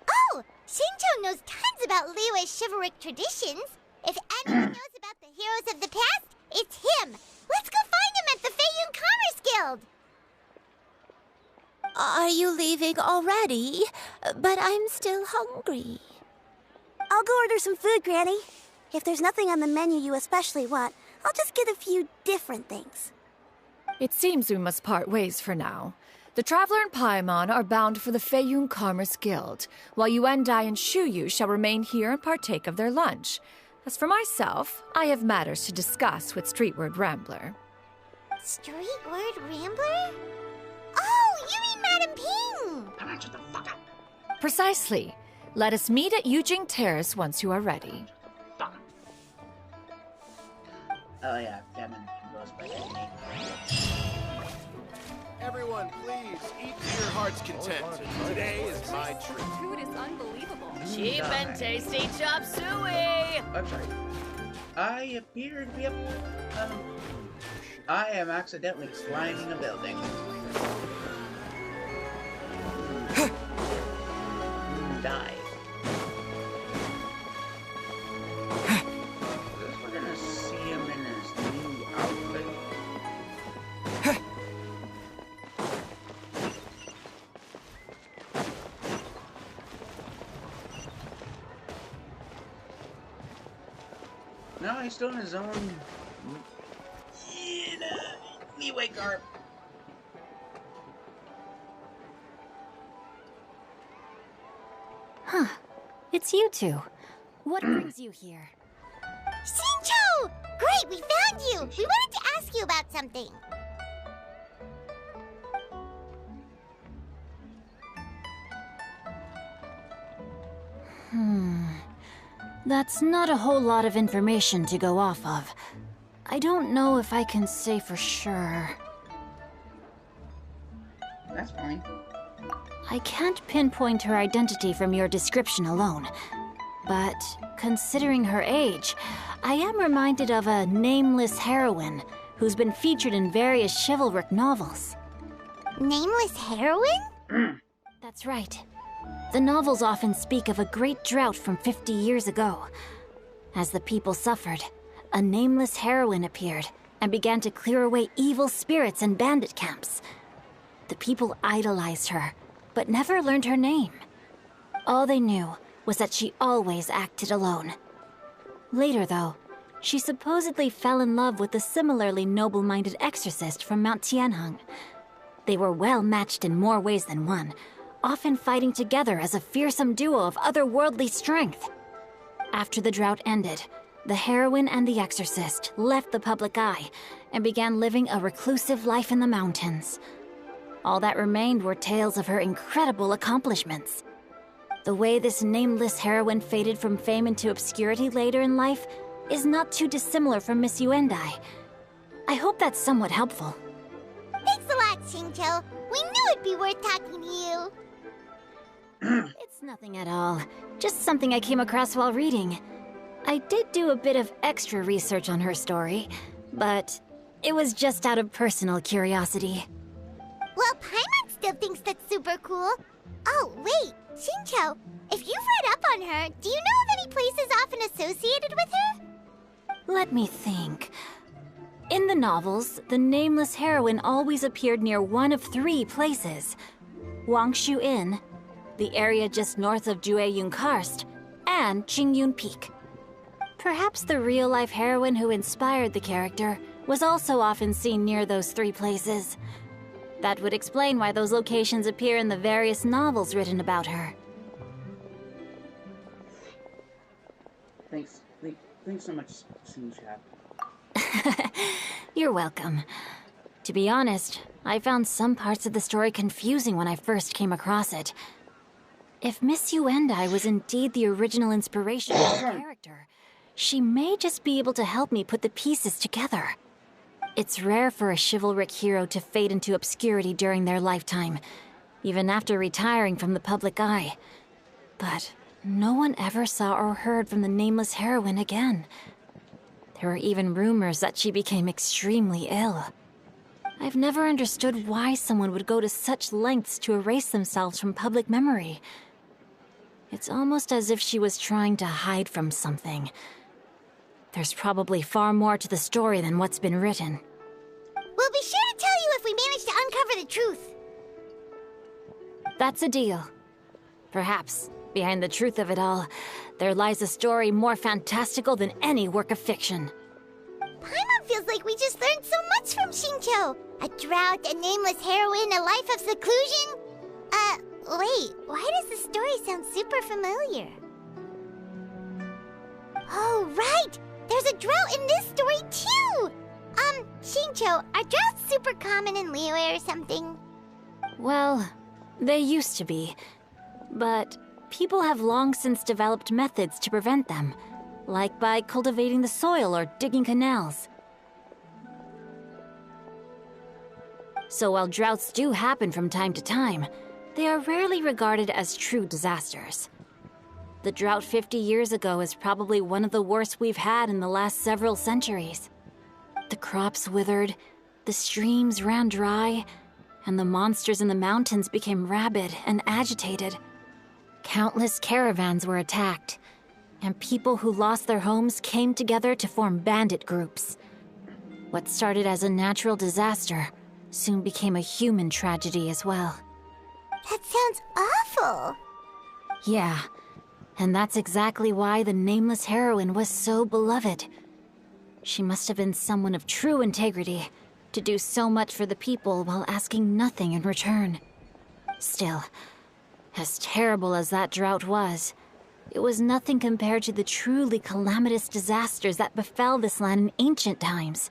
Oh, Shinjo knows tons about Liyue's chivalric traditions. If anyone knows about the heroes of the past, it's him. Let's go find him at the Feiyun Commerce Guild. Are you leaving already? But I'm still hungry. I'll go order some food, Granny. If there's nothing on the menu you especially want, I'll just get a few different things. It seems we must part ways for now. The Traveler and Paimon are bound for the Feiyun Commerce Guild, while Yuendai and Shuyu shall remain here and partake of their lunch. As for myself, I have matters to discuss with Streetward Rambler. Streetward Rambler? Oh, you mean Madam Ping! Come on, shut the fuck up. Precisely. Let us meet at Yujing Terrace once you are ready. Fuck. Oh yeah, Batman goes by that name. Everyone, please, eat to your heart's content. Today is my treat. Food is unbelievable. Cheap and tasty chop suey! I'm sorry. I appear to be I am accidentally climbing a building. Die. We're gonna see him in his new outfit. No, he's still in his own leeway garb. Huh. It's you two. What brings you here? Shincho! Great, we found you! We wanted to ask you about something. That's not a whole lot of information to go off of. I don't know if I can say for sure. That's fine. I can't pinpoint her identity from your description alone. But considering her age, I am reminded of a nameless heroine who's been featured in various chivalric novels. Nameless heroine? That's right. The novels often speak of a great drought from 50 years ago. As the people suffered, a nameless heroine appeared and began to clear away evil spirits and bandit camps. The people idolized her, but never learned her name. All they knew was that she always acted alone. Later, though, she supposedly fell in love with a similarly noble-minded exorcist from Mount Tianheng. They were well matched in more ways than one, often fighting together as a fearsome duo of otherworldly strength. After the drought ended, the heroine and the exorcist left the public eye and began living a reclusive life in the mountains. All that remained were tales of her incredible accomplishments. The way this nameless heroine faded from fame into obscurity later in life is not too dissimilar from Miss Yuendai. I hope that's somewhat helpful. Thanks a lot, Shincho. We knew it'd be worth talking to you. It's nothing at all. Just something I came across while reading. I did do a bit of extra research on her story, but it was just out of personal curiosity. Well, Paimon still thinks that's super cool. Oh, wait, Shincho, if you've read up on her, do you know of any places often associated with her? Let me think. In the novels, the nameless heroine always appeared near one of 3 places. Wangshu Inn, the area just north of Jueyun Karst, and Qingyun Peak. Perhaps the real-life heroine who inspired the character was also often seen near those 3 places. That would explain why those locations appear in the various novels written about her. Thanks so much, Shincho. You're welcome. To be honest, I found some parts of the story confusing when I first came across it. If Miss Yuendai was indeed the original inspiration for the character, she may just be able to help me put the pieces together. It's rare for a chivalric hero to fade into obscurity during their lifetime, even after retiring from the public eye. But no one ever saw or heard from the nameless heroine again. There were even rumors that she became extremely ill. I've never understood why someone would go to such lengths to erase themselves from public memory. It's almost as if she was trying to hide from something. There's probably far more to the story than what's been written. We'll be sure to tell you if we manage to uncover the truth. That's a deal. Perhaps, behind the truth of it all, there lies a story more fantastical than any work of fiction. Paimon feels like we just learned so much from Xingqiu. A drought, a nameless heroine, a life of seclusion. Wait, why does the story sound super familiar? Oh, right! There's a drought in this story, too! Xingqiu, are droughts super common in Liyue or something? Well, they used to be. But people have long since developed methods to prevent them, like by cultivating the soil or digging canals. So while droughts do happen from time to time, they are rarely regarded as true disasters. The drought 50 years ago is probably one of the worst we've had in the last several centuries. The crops withered, the streams ran dry, and the monsters in the mountains became rabid and agitated. Countless caravans were attacked, and people who lost their homes came together to form bandit groups. What started as a natural disaster soon became a human tragedy as well. That sounds awful. Yeah, and that's exactly why the nameless heroine was so beloved. She must have been someone of true integrity, to do so much for the people while asking nothing in return. Still, as terrible as that drought was, it was nothing compared to the truly calamitous disasters that befell this land in ancient times.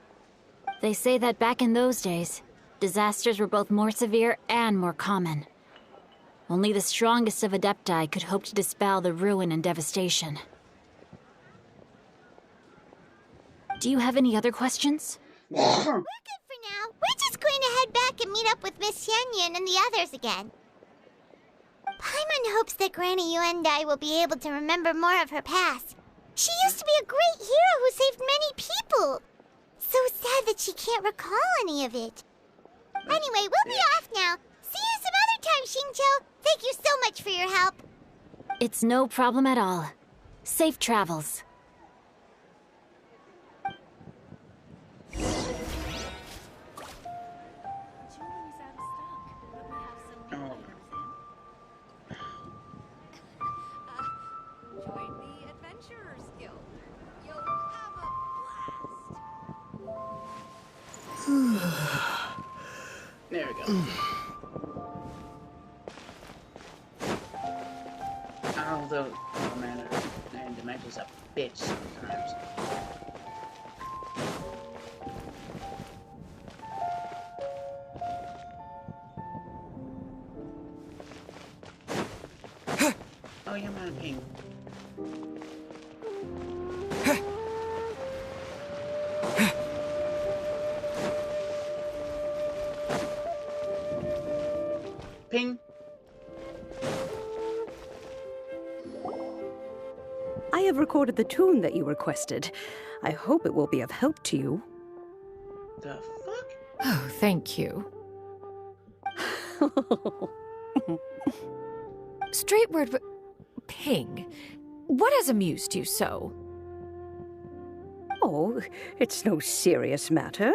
They say that back in those days, disasters were both more severe and more common. Only the strongest of Adepti could hope to dispel the ruin and devastation. Do you have any other questions? We're good for now. We're just going to head back and meet up with Miss Xianyun and the others again. Paimon hopes that Granny Yuendai will be able to remember more of her past. She used to be a great hero who saved many people. So sad that she can't recall any of it. Anyway, we'll be off now. See you some other time, Xingqiu. Thank you so much for your help. It's no problem at all. Safe travels. Join the Adventurers Guild. You'll have a blast. There we go. Although, oh man, and Dimension's a bitch sometimes. Oh, you're my pink. Ping. I have recorded the tune that you requested. I hope it will be of help to you. The fuck? Oh, thank you. Straightward, Ping, what has amused you so? Oh, it's no serious matter.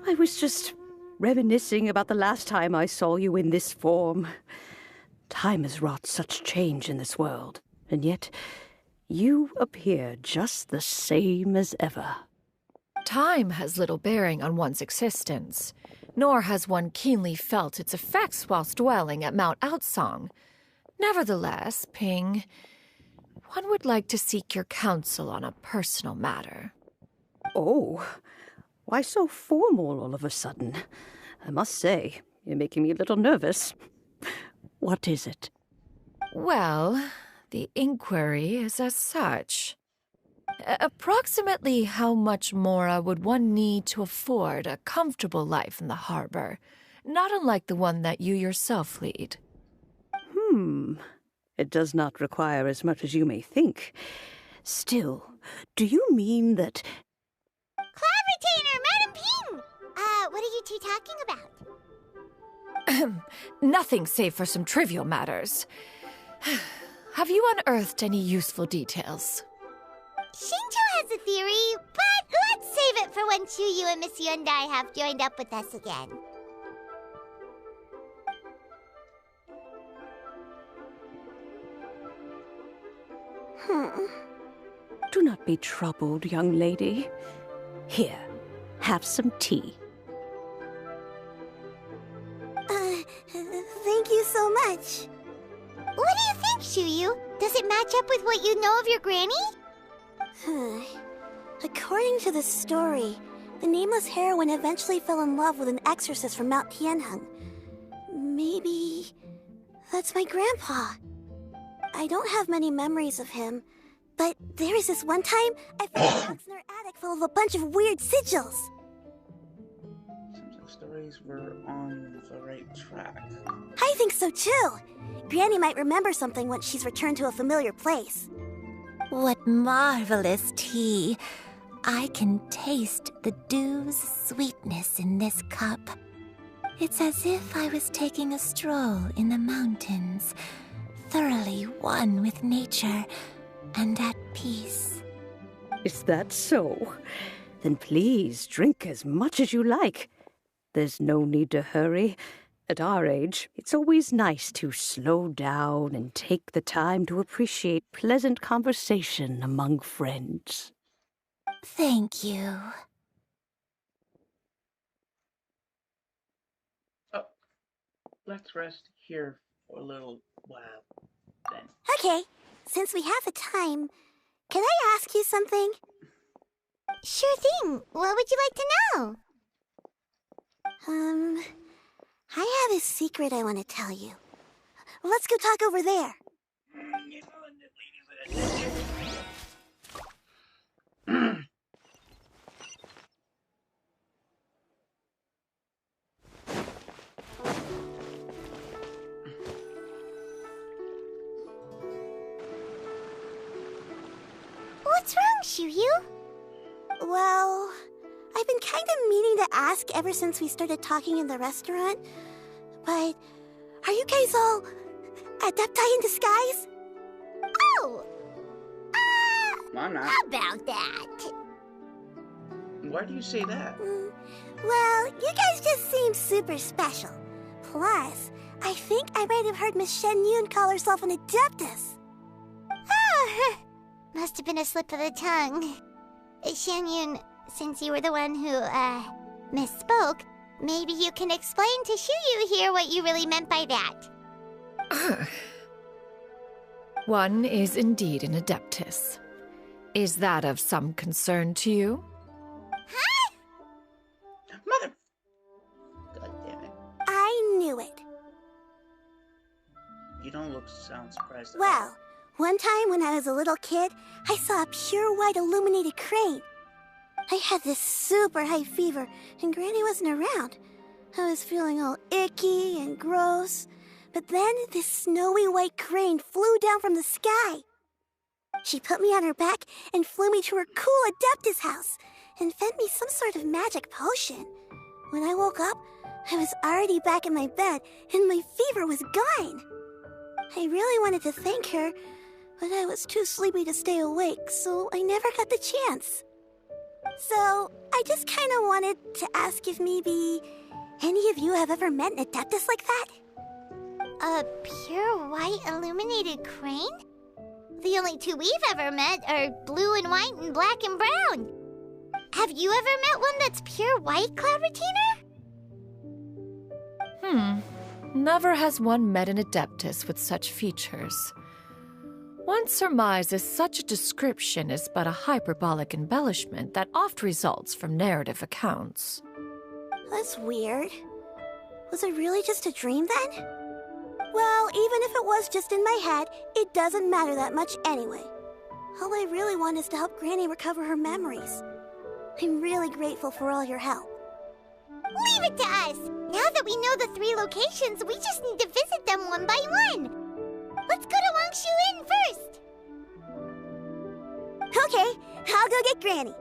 I was just reminiscing about the last time I saw you in this form. Time has wrought such change in this world, and yet you appear just the same as ever. Time has little bearing on one's existence, nor has one keenly felt its effects whilst dwelling at Mount Outsong. Nevertheless, Ping, one would like to seek your counsel on a personal matter. Oh, why so formal all of a sudden? I must say, you're making me a little nervous. What is it? Well, the inquiry is as such. Approximately how much more would one need to afford a comfortable life in the harbor, not unlike the one that you yourself lead? It does not require as much as you may think. Still, do you mean that... Clavitainer, Madam Ping! What are you two talking about? Nothing save for some trivial matters. Have you unearthed any useful details? Shinjo has a theory, but let's save it for when Chuyu and Miss Yundai have joined up with us again. Do not be troubled, young lady. Here, have some tea. Thank you so much. What do you think, Chuyu? Does it match up with what you know of your granny? According to the story, the nameless heroine eventually fell in love with an exorcist from Mount Tianheng. Maybe that's my grandpa. I don't have many memories of him, but there was this one time I found a box in our attic full of a bunch of weird sigils. Seems like stories were on the right track. I think so too. Granny might remember something once she's returned to a familiar place. What marvelous tea. I can taste the dew's sweetness in this cup. It's as if I was taking a stroll in the mountains, thoroughly one with nature and at peace. Is that so? Then please drink as much as you like. There's no need to hurry. At our age, it's always nice to slow down and take the time to appreciate pleasant conversation among friends. Thank you. Oh, let's rest here for a little while, then. Okay, since we have the time, can I ask you something? Sure thing. What would you like to know? I have a secret I want to tell you. Let's go talk over there. What's wrong, Shuyu? Well, I've been kind of meaning to ask ever since we started talking in the restaurant, but are you guys all adepti in disguise? Oh! I'm not. How about that? Why do you say that? Well, you guys just seem super special. Plus, I think I might have heard Miss Xianyun call herself an adeptus. Ah, must have been a slip of the tongue. Xianyun, since you were the one who, misspoke, maybe you can explain to Shuyu here what you really meant by that. One is indeed an adeptus. Is that of some concern to you? Huh? Mother... God damn it. I knew it. You don't sound surprised at all. Well, one time when I was a little kid, I saw a pure white illuminated crane. I had this super high fever, and Granny wasn't around. I was feeling all icky and gross. But then this snowy white crane flew down from the sky. She put me on her back and flew me to her cool Adeptus house and fed me some sort of magic potion. When I woke up, I was already back in my bed and my fever was gone. I really wanted to thank her, but I was too sleepy to stay awake, so I never got the chance. So, I just kind of wanted to ask if maybe any of you have ever met an Adeptus like that? A pure white illuminated crane? The only two we've ever met are blue and white and black and brown. Have you ever met one that's pure white, Clavitainer? Never has one met an adeptus with such features. One surmises such a description is but a hyperbolic embellishment that oft results from narrative accounts. That's weird. Was it really just a dream then? Well, even if it was just in my head, it doesn't matter that much anyway. All I really want is to help Granny recover her memories. I'm really grateful for all your help. Leave it to us! Now that we know the 3 locations, we just need to visit them one by one. Let's go to Wangshu Inn first! Okay, I'll go get Granny.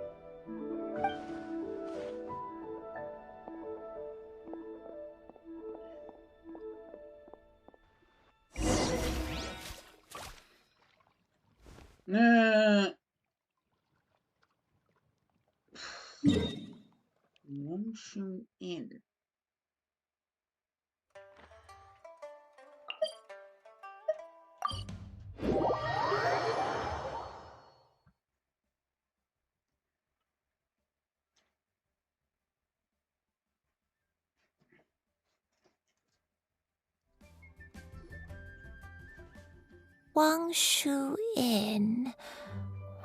Wangshu Inn. Wangshu Inn.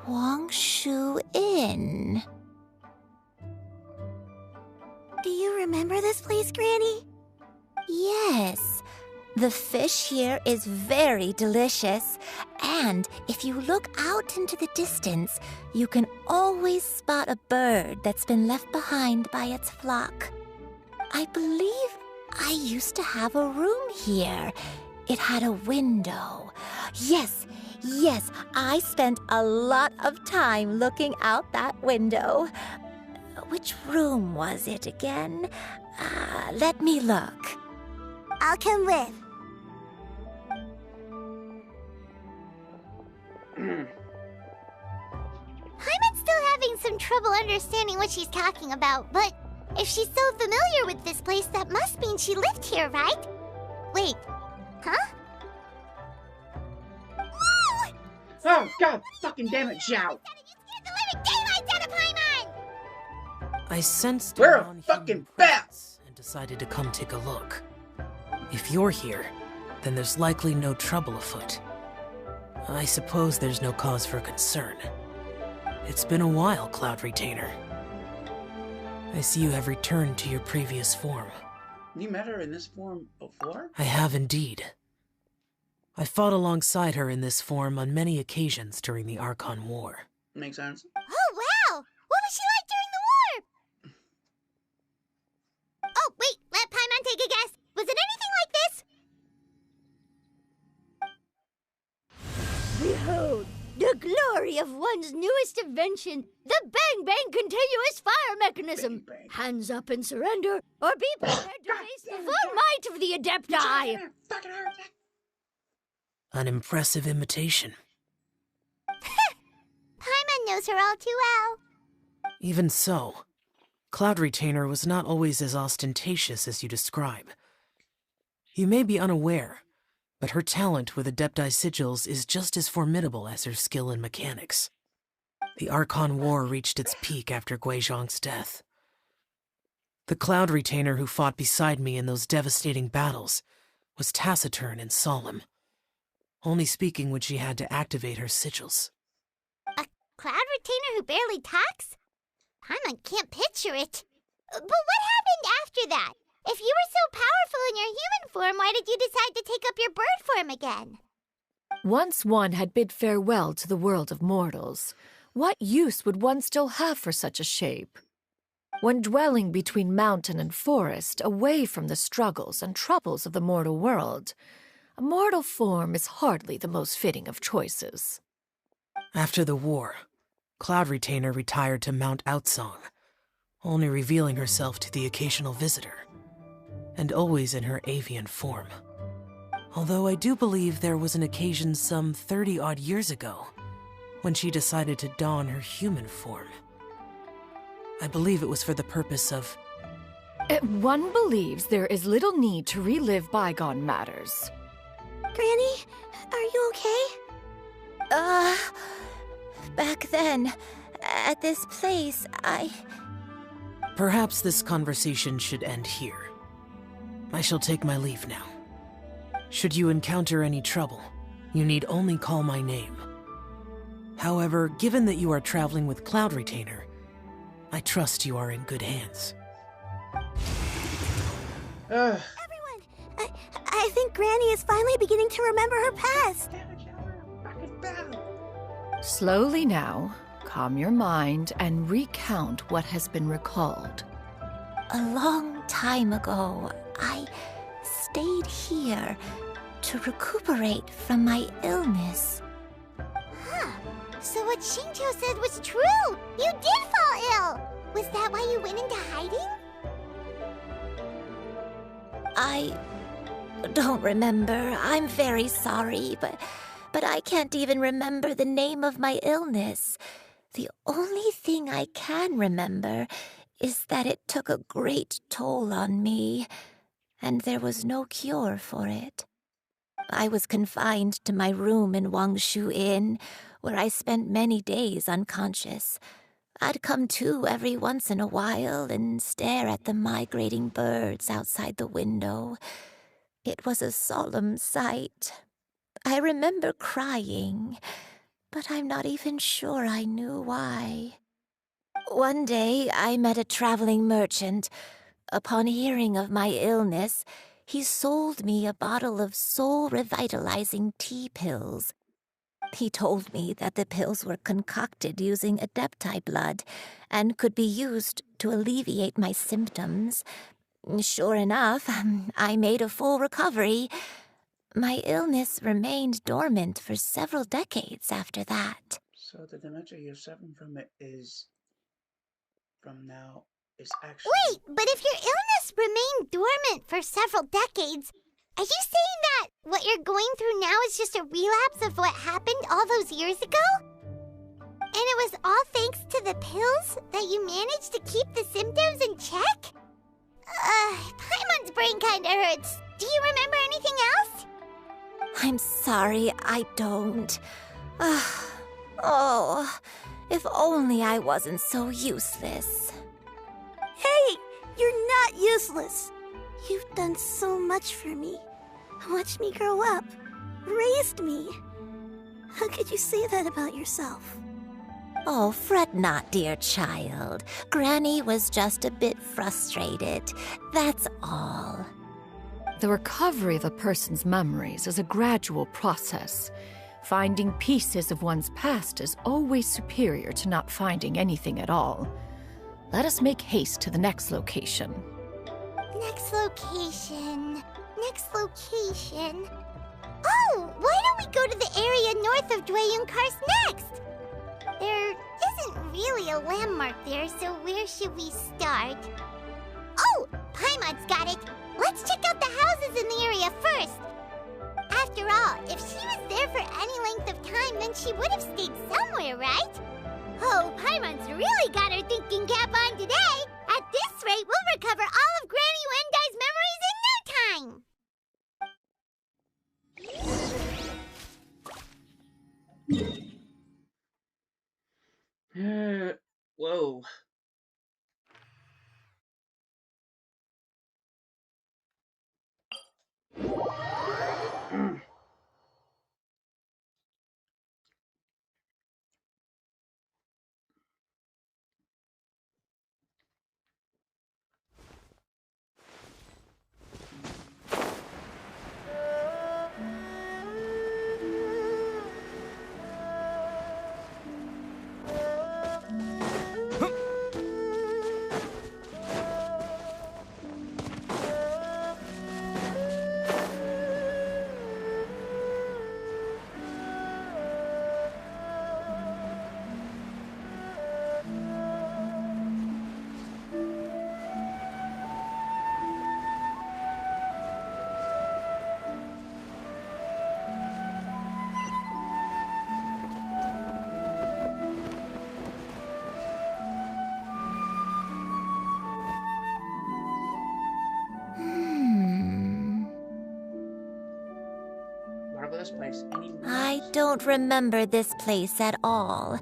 Wangshu Inn. Do you remember this place, Granny? Yes. The fish here is very delicious, and if you look out into the distance, you can always spot a bird that's been left behind by its flock. I believe I used to have a room here. It had a window. Yes, I spent a lot of time looking out that window. Which room was it again? Let me look. I'll come with. Paimon's still having some trouble understanding what she's talking about, but if she's so familiar with this place, that must mean she lived here, right? Wait, huh? Whoa! Oh, God fucking damn it, Xiao! The living daylights out of Paimon! I sensed We're a a non-human fucking presence and decided to come take a look. If you're here, then there's likely no trouble afoot. I suppose there's no cause for concern. It's been a while, Cloud Retainer. I see you have returned to your previous form. You met her in this form before? I have indeed. I fought alongside her in this form on many occasions during the Archon War. Makes sense. Oh, wow! What was she like during the war? Oh, wait, let Paimon take a guess. Was it anything like this? Behold, the glory of one's newest invention, the Bang Bang Continuous Fire Mechanism. Hands up and surrender, or be prepared to face the full might of the Adepti. An impressive imitation. Paimon knows her all too well. Even so, Cloud Retainer was not always as ostentatious as you describe. You may be unaware, but her talent with Adepti sigils is just as formidable as her skill in mechanics. The Archon War reached its peak after Guizhong's death. The Cloud Retainer who fought beside me in those devastating battles was taciturn and solemn, only speaking when she had to activate her sigils. A Cloud Retainer who barely talks? Paimon can't picture it. But what happened after that? If you were so powerful in your human form, why did you decide to take up your bird form again? Once one had bid farewell to the world of mortals, what use would one still have for such a shape? When dwelling between mountain and forest, away from the struggles and troubles of the mortal world, a mortal form is hardly the most fitting of choices. After the war, Cloud Retainer retired to Mount Outsong, only revealing herself to the occasional visitor, and always in her avian form. Although I do believe there was an occasion some 30-odd years ago when she decided to don her human form. I believe it was for the purpose of... One believes there is little need to relive bygone matters. Granny, are you okay? Back then, at this place, Perhaps this conversation should end here. I shall take my leave now. Should you encounter any trouble, you need only call my name. However, given that you are traveling with Cloud Retainer, I trust you are in good hands. Ugh. Everyone, I think Granny is finally beginning to remember her past. Slowly now, calm your mind and recount what has been recalled. A long time ago, I stayed here to recuperate from my illness. Huh. So what Shinjo said was true! You did fall ill! Was that why you went into hiding? I don't remember. I'm very sorry, but I can't even remember the name of my illness. The only thing I can remember is that it took a great toll on me, and there was no cure for it. I was confined to my room in Wangshu Inn, where I spent many days unconscious. I'd come to every once in a while and stare at the migrating birds outside the window. It was a solemn sight. I remember crying, but I'm not even sure I knew why. One day, I met a traveling merchant. Upon hearing of my illness, he sold me a bottle of soul-revitalizing tea pills. He told me that the pills were concocted using Adepti blood and could be used to alleviate my symptoms. Sure enough, I made a full recovery. My illness remained dormant for several decades after that. So the dementia you're suffering from it is... from now is actually... Wait, but if your illness remained dormant for several decades, are you saying that what you're going through now is just a relapse of what happened all those years ago? And it was all thanks to the pills that you managed to keep the symptoms in check? Paimon's brain kinda hurts. Do you remember anything else? I'm sorry, I don't. Oh, if only I wasn't so useless. Hey, you're not useless. You've done so much for me. Watched me grow up. Raised me. How could you say that about yourself? Oh, fret not, dear child. Granny was just a bit frustrated. That's all. The recovery of a person's memories is a gradual process. Finding pieces of one's past is always superior to not finding anything at all. Let us make haste to the next location. Next location. Next location. Oh, why don't we go to the area north of Dwayun Karst next? There isn't really a landmark there, so where should we start? Oh, Paimon's got it. Let's check out the houses in the area first. After all, if she was there for any length of time, then she would have stayed somewhere, right? Oh, Paimon's really got her thinking cap on today. At this rate, we'll recover all of Granny Wendai's memories in no time. Whoa. This place anymore. I don't remember this place at all.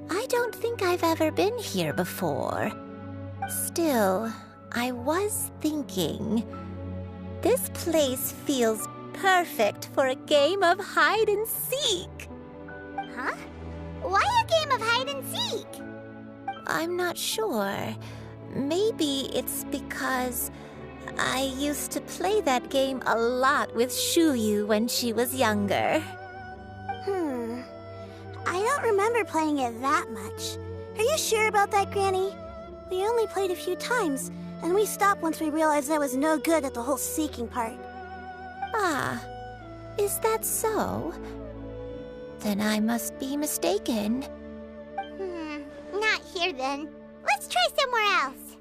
I don't think I've ever been here before. Still, I was thinking, this place feels perfect for a game of hide and seek. Huh? Why a game of hide and seek? I'm not sure. Maybe it's because I used to play that game a lot with Xianyun when she was younger. I don't remember playing it that much. Are you sure about that, Granny? We only played a few times, and we stopped once we realized I was no good at the whole seeking part. Ah, is that so? Then I must be mistaken. Not here then. Let's try somewhere else.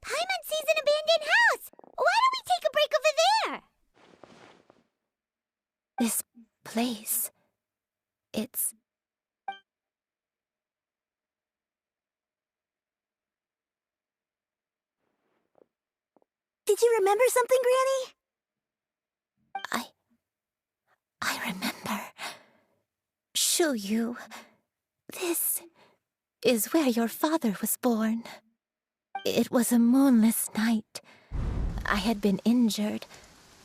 Paimon sees an abandoned house! Why don't we take a break over there? This place. It's... Did you remember something, Granny? I remember. Xianyun. This is where your father was born. It was a moonless night. I had been injured,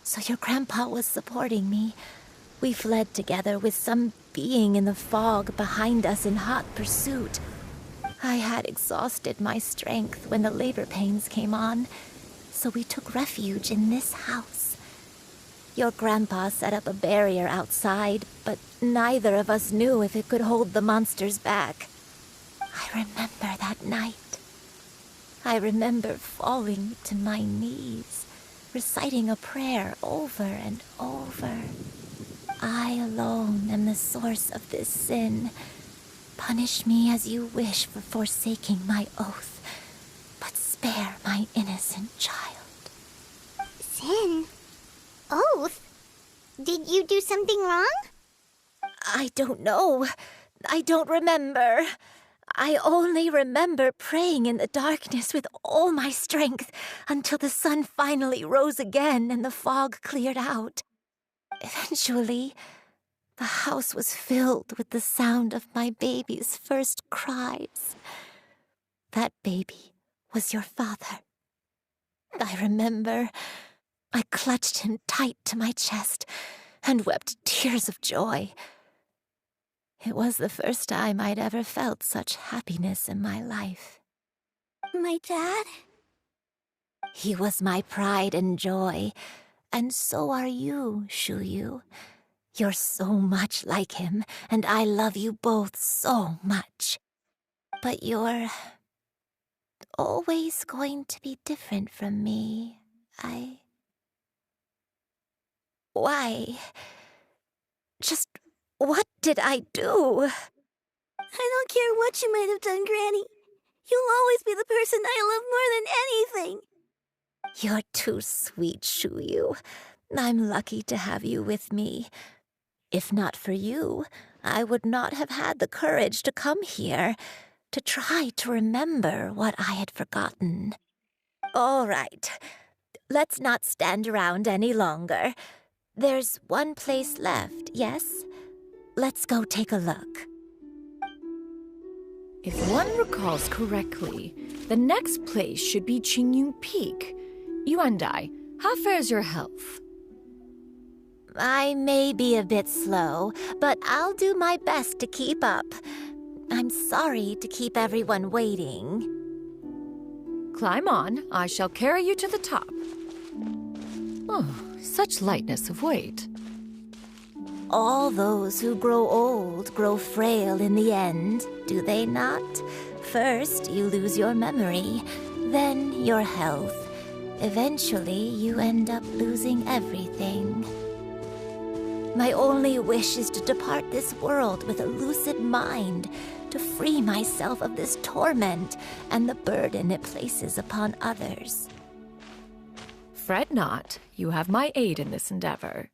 so your grandpa was supporting me. We fled together with some being in the fog behind us in hot pursuit. I had exhausted my strength when the labor pains came on, so we took refuge in this house. Your grandpa set up a barrier outside, but neither of us knew if it could hold the monsters back. I remember that night. I remember falling to my knees, reciting a prayer over and over. I alone am the source of this sin. Punish me as you wish for forsaking my oath, but spare my innocent child. Sin? Oath? Did you do something wrong? I don't know. I don't remember. I only remember praying in the darkness with all my strength until the sun finally rose again and the fog cleared out. Eventually, the house was filled with the sound of my baby's first cries. That baby was your father. I remember I clutched him tight to my chest and wept tears of joy. It was the first time I'd ever felt such happiness in my life. My dad? He was my pride and joy, and so are you, Xianyun. You're so much like him, and I love you both so much. But you're always going to be different from me. Why? Just what did I do? I don't care what you might have done, Granny. You'll always be the person I love more than anything. You're too sweet, Xianyun. I'm lucky to have you with me. If not for you, I would not have had the courage to come here, to try to remember what I had forgotten. All right, let's not stand around any longer. There's one place left, yes? Let's go take a look. If one recalls correctly, the next place should be Xianyun Peak. Yuandai, how fares your health? I may be a bit slow, but I'll do my best to keep up. I'm sorry to keep everyone waiting. Climb on. I shall carry you to the top. Oh, such lightness of weight. All those who grow old grow frail in the end, do they not? First, you lose your memory, then your health. Eventually, you end up losing everything. My only wish is to depart this world with a lucid mind, to free myself of this torment and the burden it places upon others. Fret not, you have my aid in this endeavor.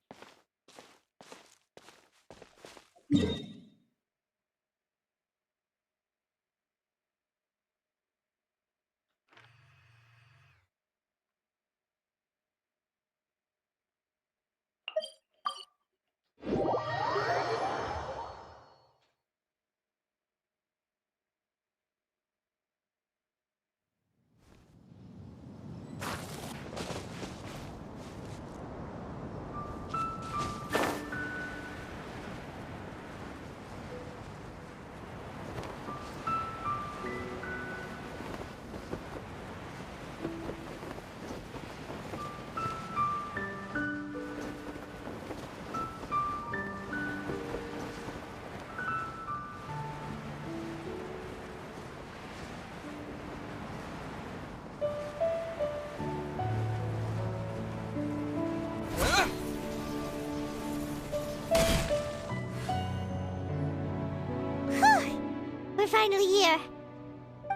We're finally here.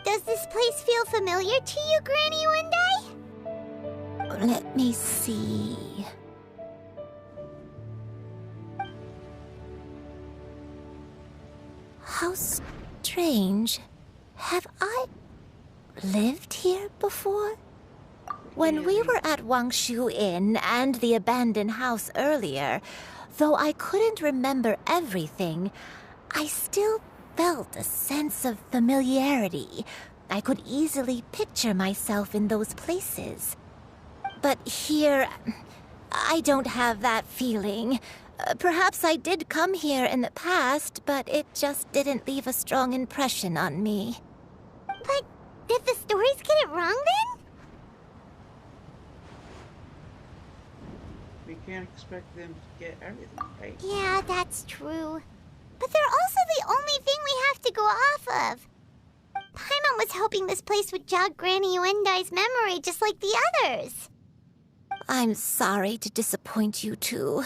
Does this place feel familiar to you, Granny Wendai? Let me see. How strange. Have I lived here before? When we were at Wangshu Inn and the abandoned house earlier, though I couldn't remember everything, I still felt a sense of familiarity. I could easily picture myself in those places. But here, I don't have that feeling. Perhaps I did come here in the past, but it just didn't leave a strong impression on me. But did the stories get it wrong then? We can't expect them to get everything right. Yeah, that's true. But they're also the only thing we have to go off of. Paimon was hoping this place would jog Granny Wendai's memory just like the others. I'm sorry to disappoint you two.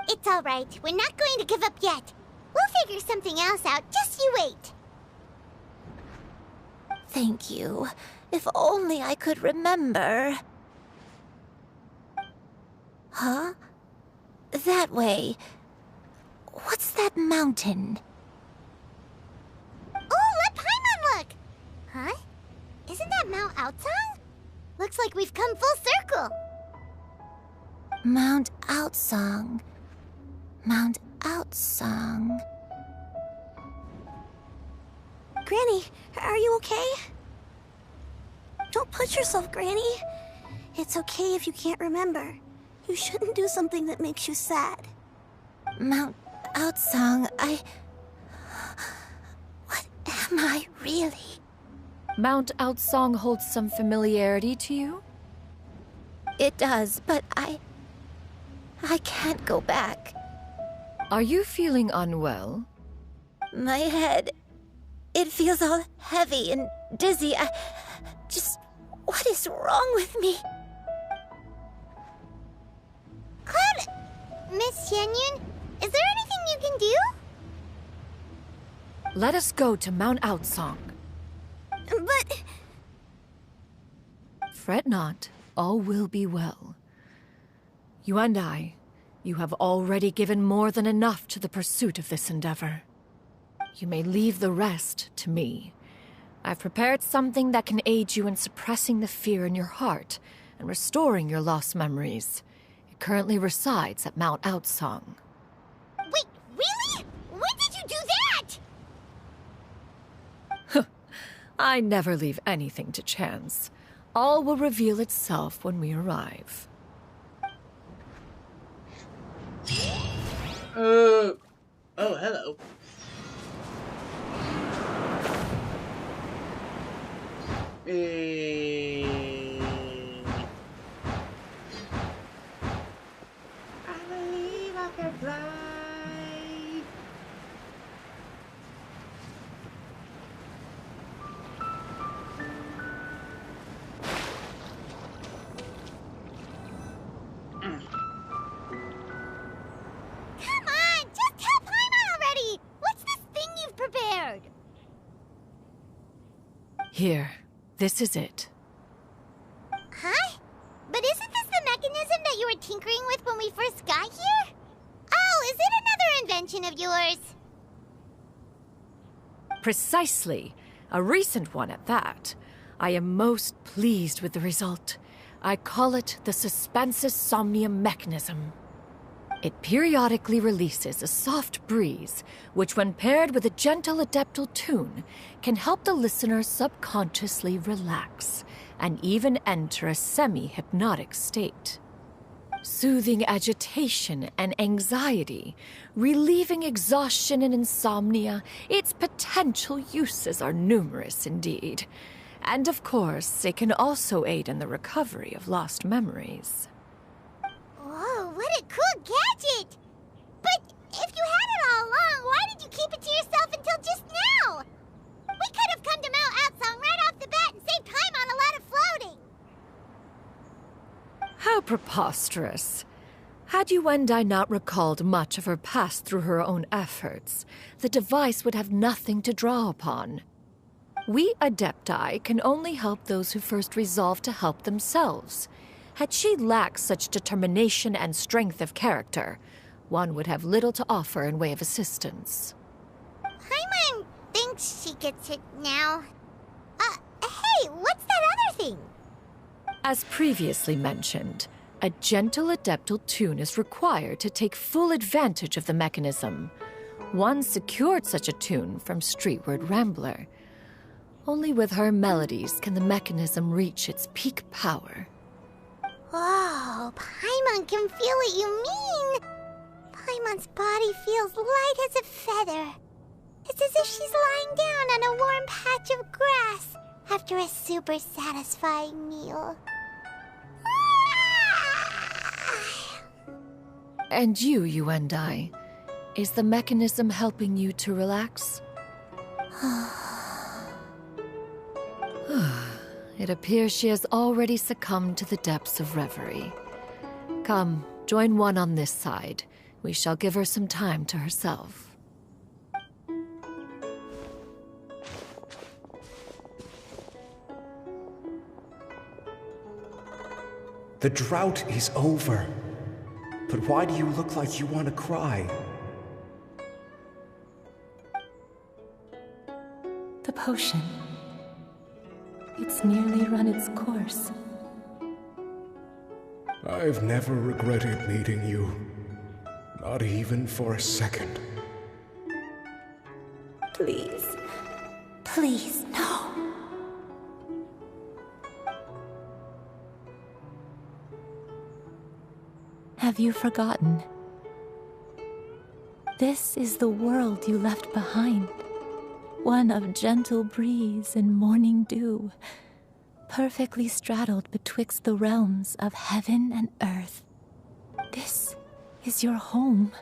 It's all right. We're not going to give up yet. We'll figure something else out. Just you wait. Thank you. If only I could remember. Huh? That way. What's that mountain? Oh, let Paimon look! Huh? Isn't that Mount Outsang? Looks like we've come full circle. Mount Outsang. Mount Outsang. Granny, are you okay? Don't push yourself, Granny. It's okay if you can't remember. You shouldn't do something that makes you sad. Mount Outsang, What am I really? Mount Outsang holds some familiarity to you? It does, but I can't go back. Are you feeling unwell? My head, it feels all heavy and dizzy. What is wrong with me? Cloud, Miss Xianyun, is there anything you can do? Let us go to Mount Outsang. But... Fret not, all will be well. You and I, you have already given more than enough to the pursuit of this endeavor. You may leave the rest to me. I've prepared something that can aid you in suppressing the fear in your heart and restoring your lost memories. It currently resides at Mount Outsang. Wait, really? When did you do that? I never leave anything to chance. All will reveal itself when we arrive. Oh, hello. I believe I can Fly. Come on, just tell Paimon already! What's this thing you've prepared? Here, this is it. Huh? But isn't this the mechanism that you were tinkering with when we first got here? Oh, is it another invention of yours? Precisely. A recent one at that. I am most pleased with the result. I call it the Suspensus Somnium mechanism. It periodically releases a soft breeze, which when paired with a gentle adeptal tune, can help the listener subconsciously relax and even enter a semi-hypnotic state. Soothing agitation and anxiety, relieving exhaustion and insomnia, its potential uses are numerous indeed. And of course, it can also aid in the recovery of lost memories. Whoa, what a cool gadget! But if you had it all along, why did you keep it to yourself until just now? We could have come to Mount Outsong right off the bat and saved Paimon a lot of floating! How preposterous. Had Yuendai not recalled much of her past through her own efforts, the device would have nothing to draw upon. We Adepti can only help those who first resolve to help themselves. Had she lacked such determination and strength of character, one would have little to offer in way of assistance. Paimon thinks she gets it now. Hey, what's that other thing? As previously mentioned, a gentle adeptal tune is required to take full advantage of the mechanism. One secured such a tune from Streetward Rambler. Only with her melodies can the mechanism reach its peak power. Whoa, Paimon can feel what you mean. Paimon's body feels light as a feather. It's as if she's lying down on a warm patch of grass after a super satisfying meal. And you, Yuendai, is the mechanism helping you to relax? It appears she has already succumbed to the depths of reverie. Come, join one on this side. We shall give her some time to herself. The drought is over. But why do you look like you want to cry? The potion. It's nearly run its course. I've never regretted meeting you. Not even for a second. Please. Please, no. Have you forgotten? This is the world you left behind. One of gentle breeze and morning dew, perfectly straddled betwixt the realms of heaven and earth. This is your home.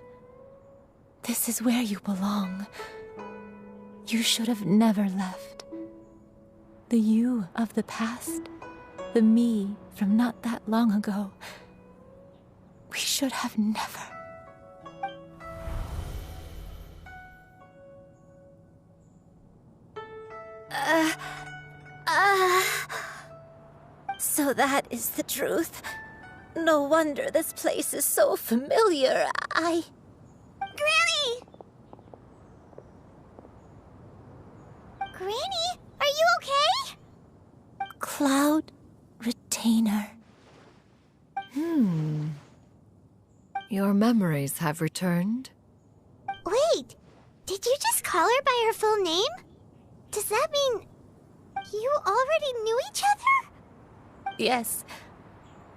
This is where you belong. You should have never left. The you of the past, the me from not that long ago, we should have never. So that is the truth. No wonder this place is so familiar. Granny! Granny, are you okay? Cloud Retainer. Your memories have returned? Wait, did you just call her by her full name? Does that mean you already knew each other? Yes.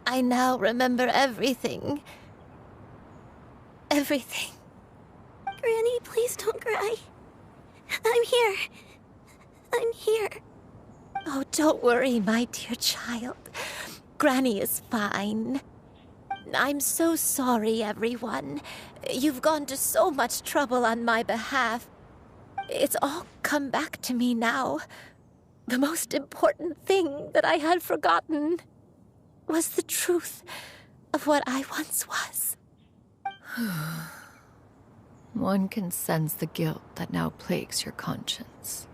I now remember everything. Everything. Granny, please don't cry. I'm here. I'm here. Oh, don't worry, my dear child. Granny is fine. I'm so sorry, everyone. You've gone to so much trouble on my behalf. It's all come back to me now. The most important thing that I had forgotten was the truth of what I once was. One can sense the guilt that now plagues your conscience.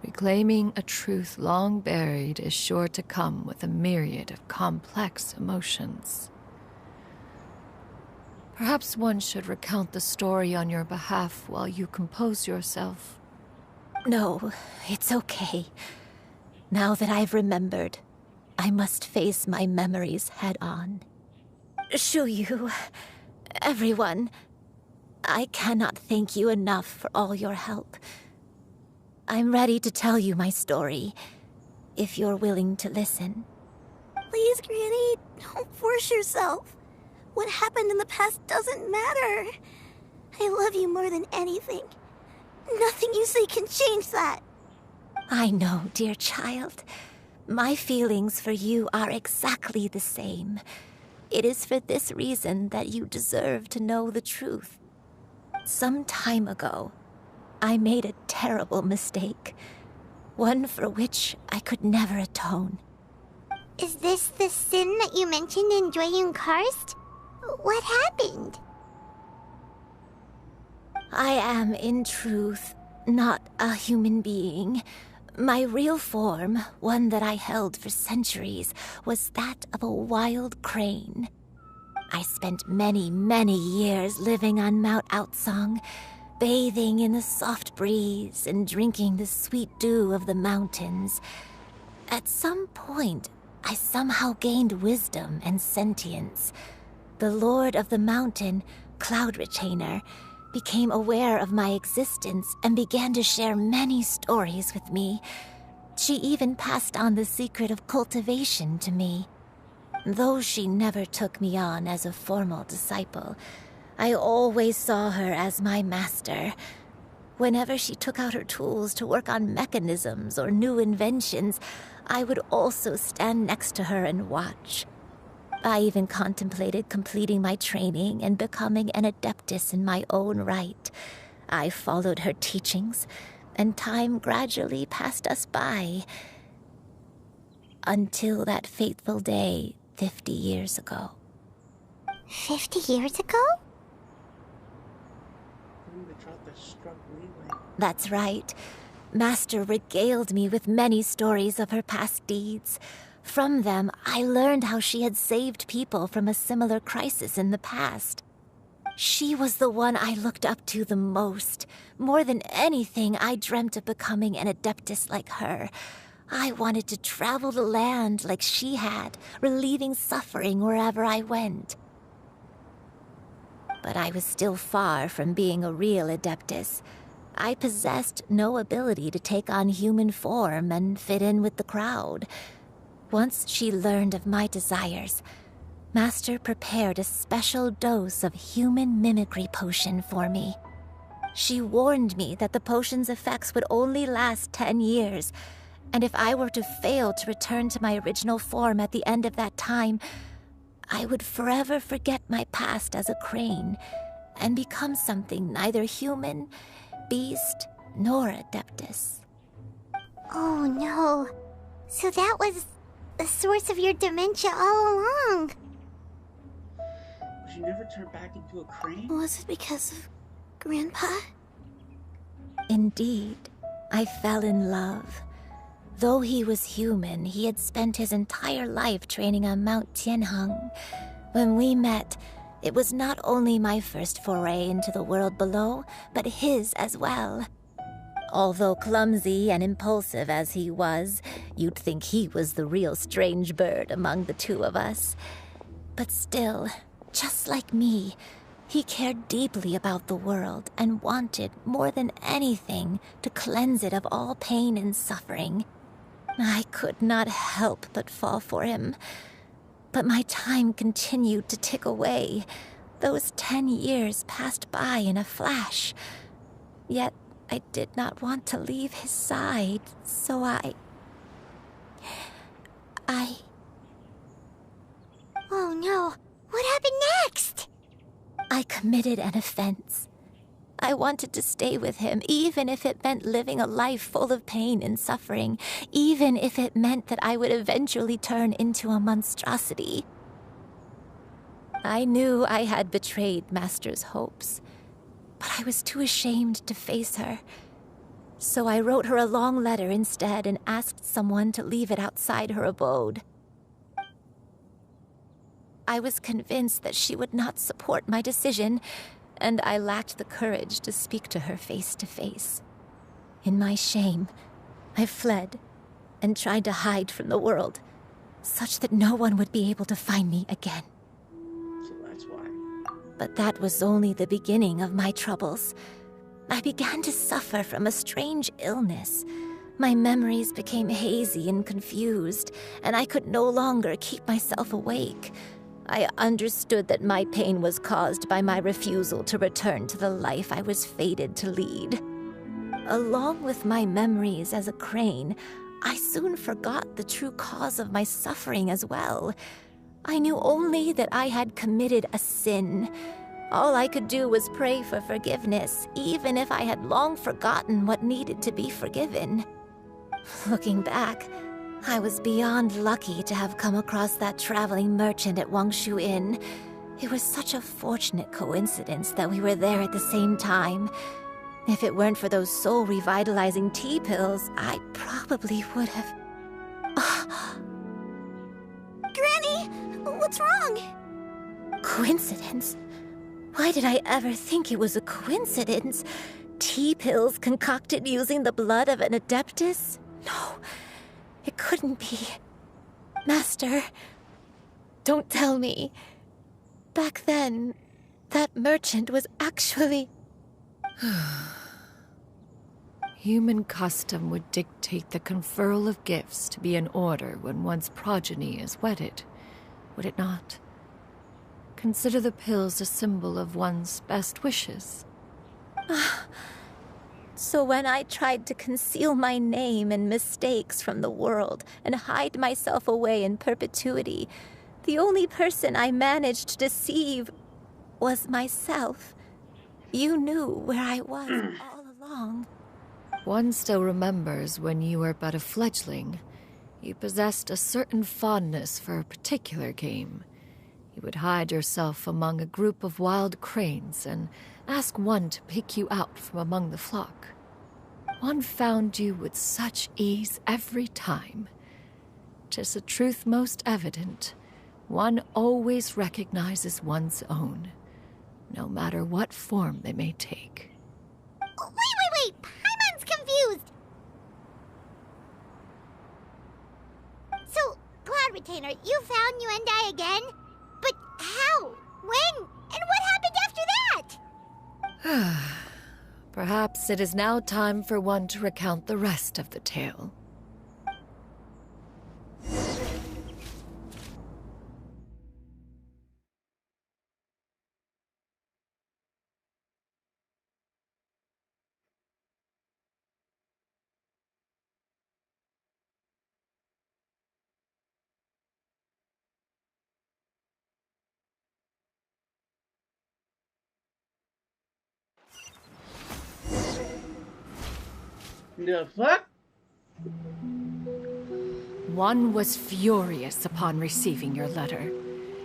Reclaiming a truth long buried is sure to come with a myriad of complex emotions. Perhaps one should recount the story on your behalf while you compose yourself. No, it's okay. Now that I've remembered, I must face my memories head on. Shuyu, everyone, I cannot thank you enough for all your help. I'm ready to tell you my story, if you're willing to listen. Please, Granny, don't force yourself. What happened in the past doesn't matter. I love you more than anything. Nothing you say can change that. I know, dear child. My feelings for you are exactly the same. It is for this reason that you deserve to know the truth. Some time ago, I made a terrible mistake. One for which I could never atone. Is this the sin that you mentioned in Xianyun Karst? What happened? I am, in truth, not a human being. My real form, one that I held for centuries, was that of a wild crane. I spent many, many years living on Mount Outsong, bathing in the soft breeze and drinking the sweet dew of the mountains. At some point, I somehow gained wisdom and sentience. The Lord of the Mountain, Cloud Retainer, became aware of my existence and began to share many stories with me. She even passed on the secret of cultivation to me. Though she never took me on as a formal disciple, I always saw her as my master. Whenever she took out her tools to work on mechanisms or new inventions, I would also stand next to her and watch. I even contemplated completing my training and becoming an adeptus in my own right. I followed her teachings, and time gradually passed us by. Until that fateful day 50 years ago. 50 years ago? That's right. Master regaled me with many stories of her past deeds. From them, I learned how she had saved people from a similar crisis in the past. She was the one I looked up to the most. More than anything, I dreamt of becoming an adeptus like her. I wanted to travel the land like she had, relieving suffering wherever I went. But I was still far from being a real adeptus. I possessed no ability to take on human form and fit in with the crowd. Once she learned of my desires, Master prepared a special dose of human mimicry potion for me. She warned me that the potion's effects would only last 10 years, and if I were to fail to return to my original form at the end of that time, I would forever forget my past as a crane and become something neither human, beast, nor adeptus. Oh no. So that was the source of your dementia all along. Would you never turn back into a crane? Was it because of Grandpa? Indeed, I fell in love. Though he was human, he had spent his entire life training on Mount Tianheng. When we met, it was not only my first foray into the world below, but his as well. Although clumsy and impulsive as he was, you'd think he was the real strange bird among the two of us. But still, just like me, he cared deeply about the world and wanted, more than anything, to cleanse it of all pain and suffering. I could not help but fall for him. But my time continued to tick away. Those 10 years passed by in a flash. Yet I did not want to leave his side, so I... Oh no. What happened next? I committed an offense. I wanted to stay with him, even if it meant living a life full of pain and suffering, even if it meant that I would eventually turn into a monstrosity. I knew I had betrayed Master's hopes, but I was too ashamed to face her. So I wrote her a long letter instead and asked someone to leave it outside her abode. I was convinced that she would not support my decision, and I lacked the courage to speak to her face to face. In my shame, I fled and tried to hide from the world, such that no one would be able to find me again. So that's why. But that was only the beginning of my troubles. I began to suffer from a strange illness. My memories became hazy and confused, and I could no longer keep myself awake. I understood that my pain was caused by my refusal to return to the life I was fated to lead. Along with my memories as a crane, I soon forgot the true cause of my suffering as well. I knew only that I had committed a sin. All I could do was pray for forgiveness, even if I had long forgotten what needed to be forgiven. Looking back, I was beyond lucky to have come across that traveling merchant at Wangshu Inn. It was such a fortunate coincidence that we were there at the same time. If it weren't for those soul-revitalizing tea pills, I probably would have... Granny, what's wrong? Coincidence? Why did I ever think it was a coincidence? Tea pills concocted using the blood of an adeptus? No. It couldn't be. Master, don't tell me. Back then, that merchant was actually... Human custom would dictate the conferral of gifts to be in order when one's progeny is wedded, would it not? Consider the pills a symbol of one's best wishes. So when I tried to conceal my name and mistakes from the world and hide myself away in perpetuity, the only person I managed to deceive was myself. You knew where I was all along. One still remembers when you were but a fledgling. You possessed a certain fondness for a particular game. You would hide yourself among a group of wild cranes and ask one to pick you out from among the flock. One found you with such ease every time. 'Tis a truth most evident. One always recognizes one's own, no matter what form they may take. Wait! Paimon's confused! So, Cloud Retainer, you found Yuendai again? But how? When? And what happened after that? Perhaps it is now time for one to recount the rest of the tale. The fuck? One was furious upon receiving your letter.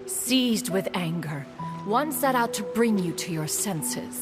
Seized with anger, one set out to bring you to your senses.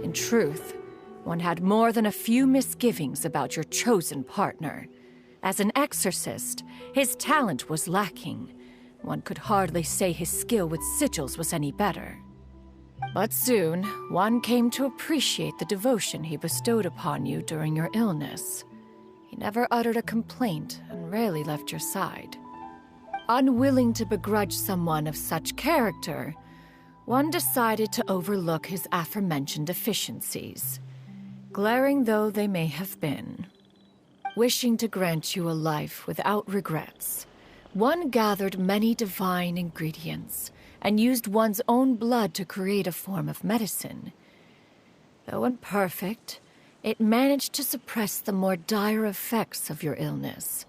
In truth, one had more than a few misgivings about your chosen partner. As an exorcist, his talent was lacking. One could hardly say his skill with sigils was any better. But soon, Juan came to appreciate the devotion he bestowed upon you during your illness. He never uttered a complaint and rarely left your side. Unwilling to begrudge someone of such character, Juan decided to overlook his aforementioned deficiencies, glaring though they may have been. Wishing to grant you a life without regrets, Juan gathered many divine ingredients and used one's own blood to create a form of medicine. Though imperfect, it managed to suppress the more dire effects of your illness.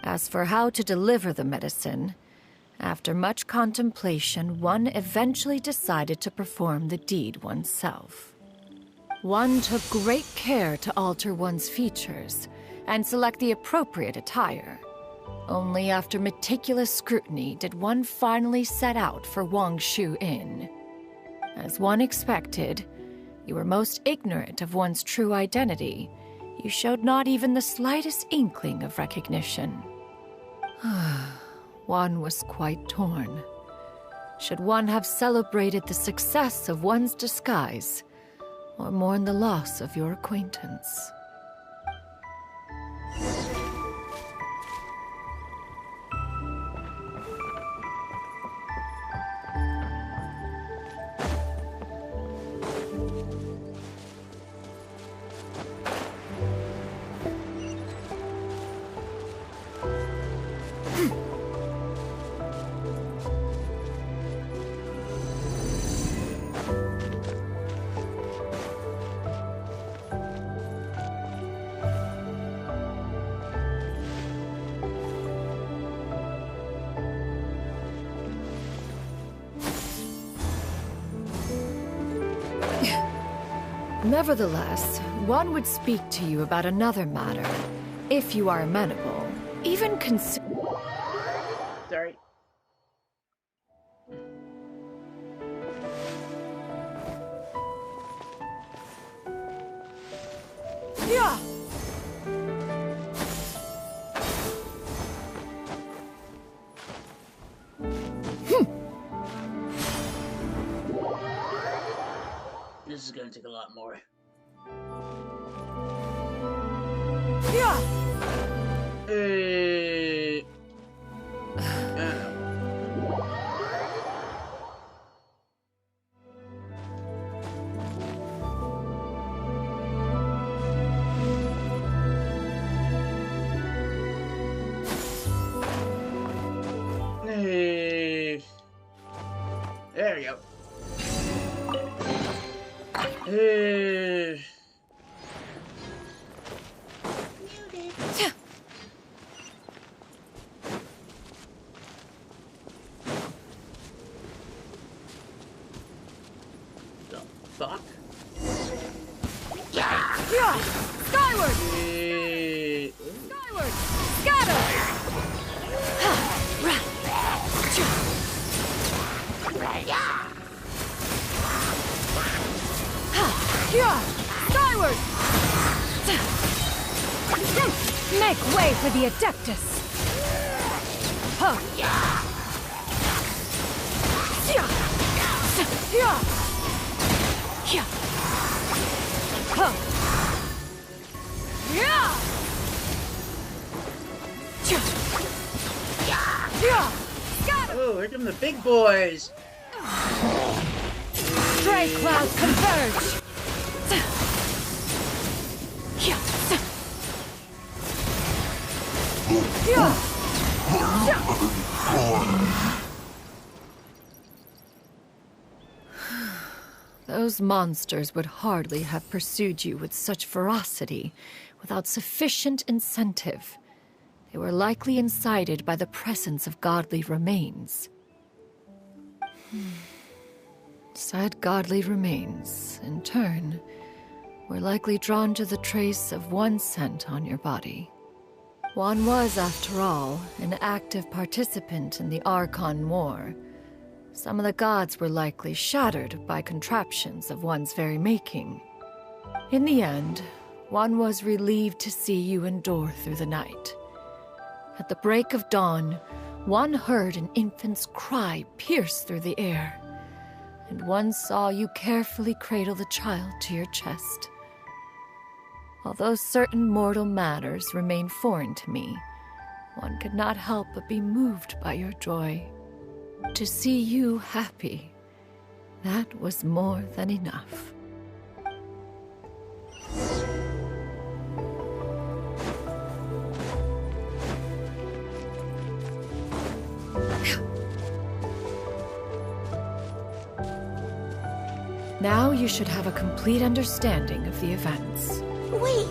As for how to deliver the medicine, after much contemplation, one eventually decided to perform the deed oneself. One took great care to alter one's features and select the appropriate attire. Only after meticulous scrutiny did one finally set out for Wangshu Inn. As one expected, you were most ignorant of one's true identity. You showed not even the slightest inkling of recognition. One was quite torn. Should one have celebrated the success of one's disguise, or mourn the loss of your acquaintance? Nevertheless, one would speak to you about another matter, if you are amenable. Even Sorry. Yeah. This is gonna take a lot more. Yeah. There we go. The fuck? Yeah! Skyward! Skyward! Scatter! Skyward! Make way for the Adeptus! Oh, here come the big boys! Stray clouds converge! Those monsters would hardly have pursued you with such ferocity without sufficient incentive. They were likely incited by the presence of godly remains. Said godly remains, in turn, were likely drawn to the trace of one scent on your body. One was, after all, an active participant in the Archon War. Some of the gods were likely shattered by contraptions of one's very making. In the end, one was relieved to see you endure through the night. At the break of dawn, one heard an infant's cry pierce through the air. and one saw you carefully cradle the child to your chest. Although certain mortal matters remain foreign to me, one could not help but be moved by your joy. To see you happy, that was more than enough. Now you should have a complete understanding of the events. Wait!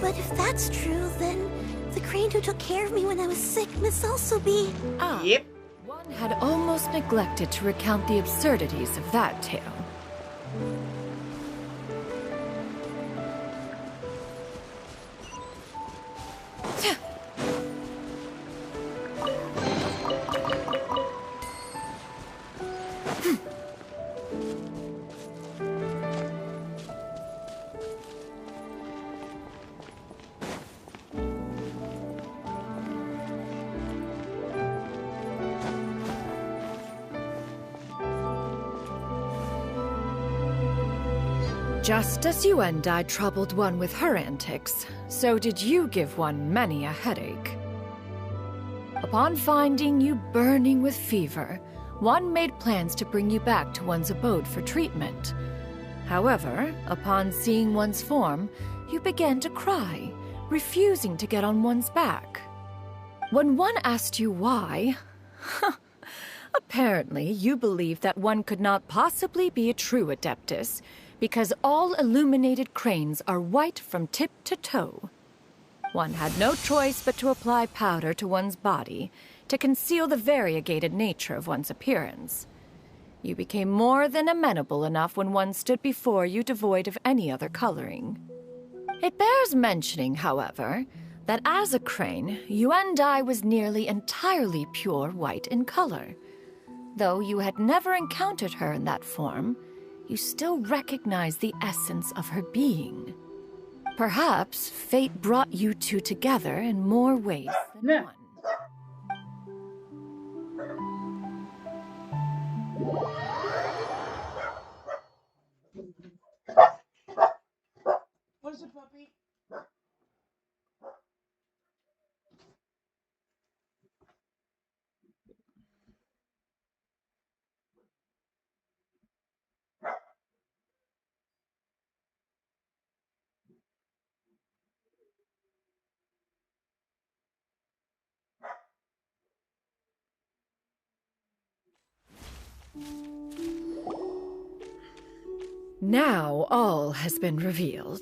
But if that's true, then the crane who took care of me when I was sick must also be... Ah, yep. One had almost neglected to recount the absurdities of that tale. Just as you and I troubled one with her antics, so did you give one many a headache. Upon finding you burning with fever, one made plans to bring you back to one's abode for treatment. However, upon seeing one's form, you began to cry, refusing to get on one's back. When one asked you why, apparently you believed that one could not possibly be a true Adeptus, because all illuminated cranes are white from tip to toe. One had no choice but to apply powder to one's body to conceal the variegated nature of one's appearance. You became more than amenable enough when one stood before you devoid of any other coloring. It bears mentioning, however, that as a crane, Yuendai was nearly entirely pure white in color. Though you had never encountered her in that form, you still recognize the essence of her being. Perhaps fate brought you two together in more ways than one. What is it, puppy? Now all has been revealed.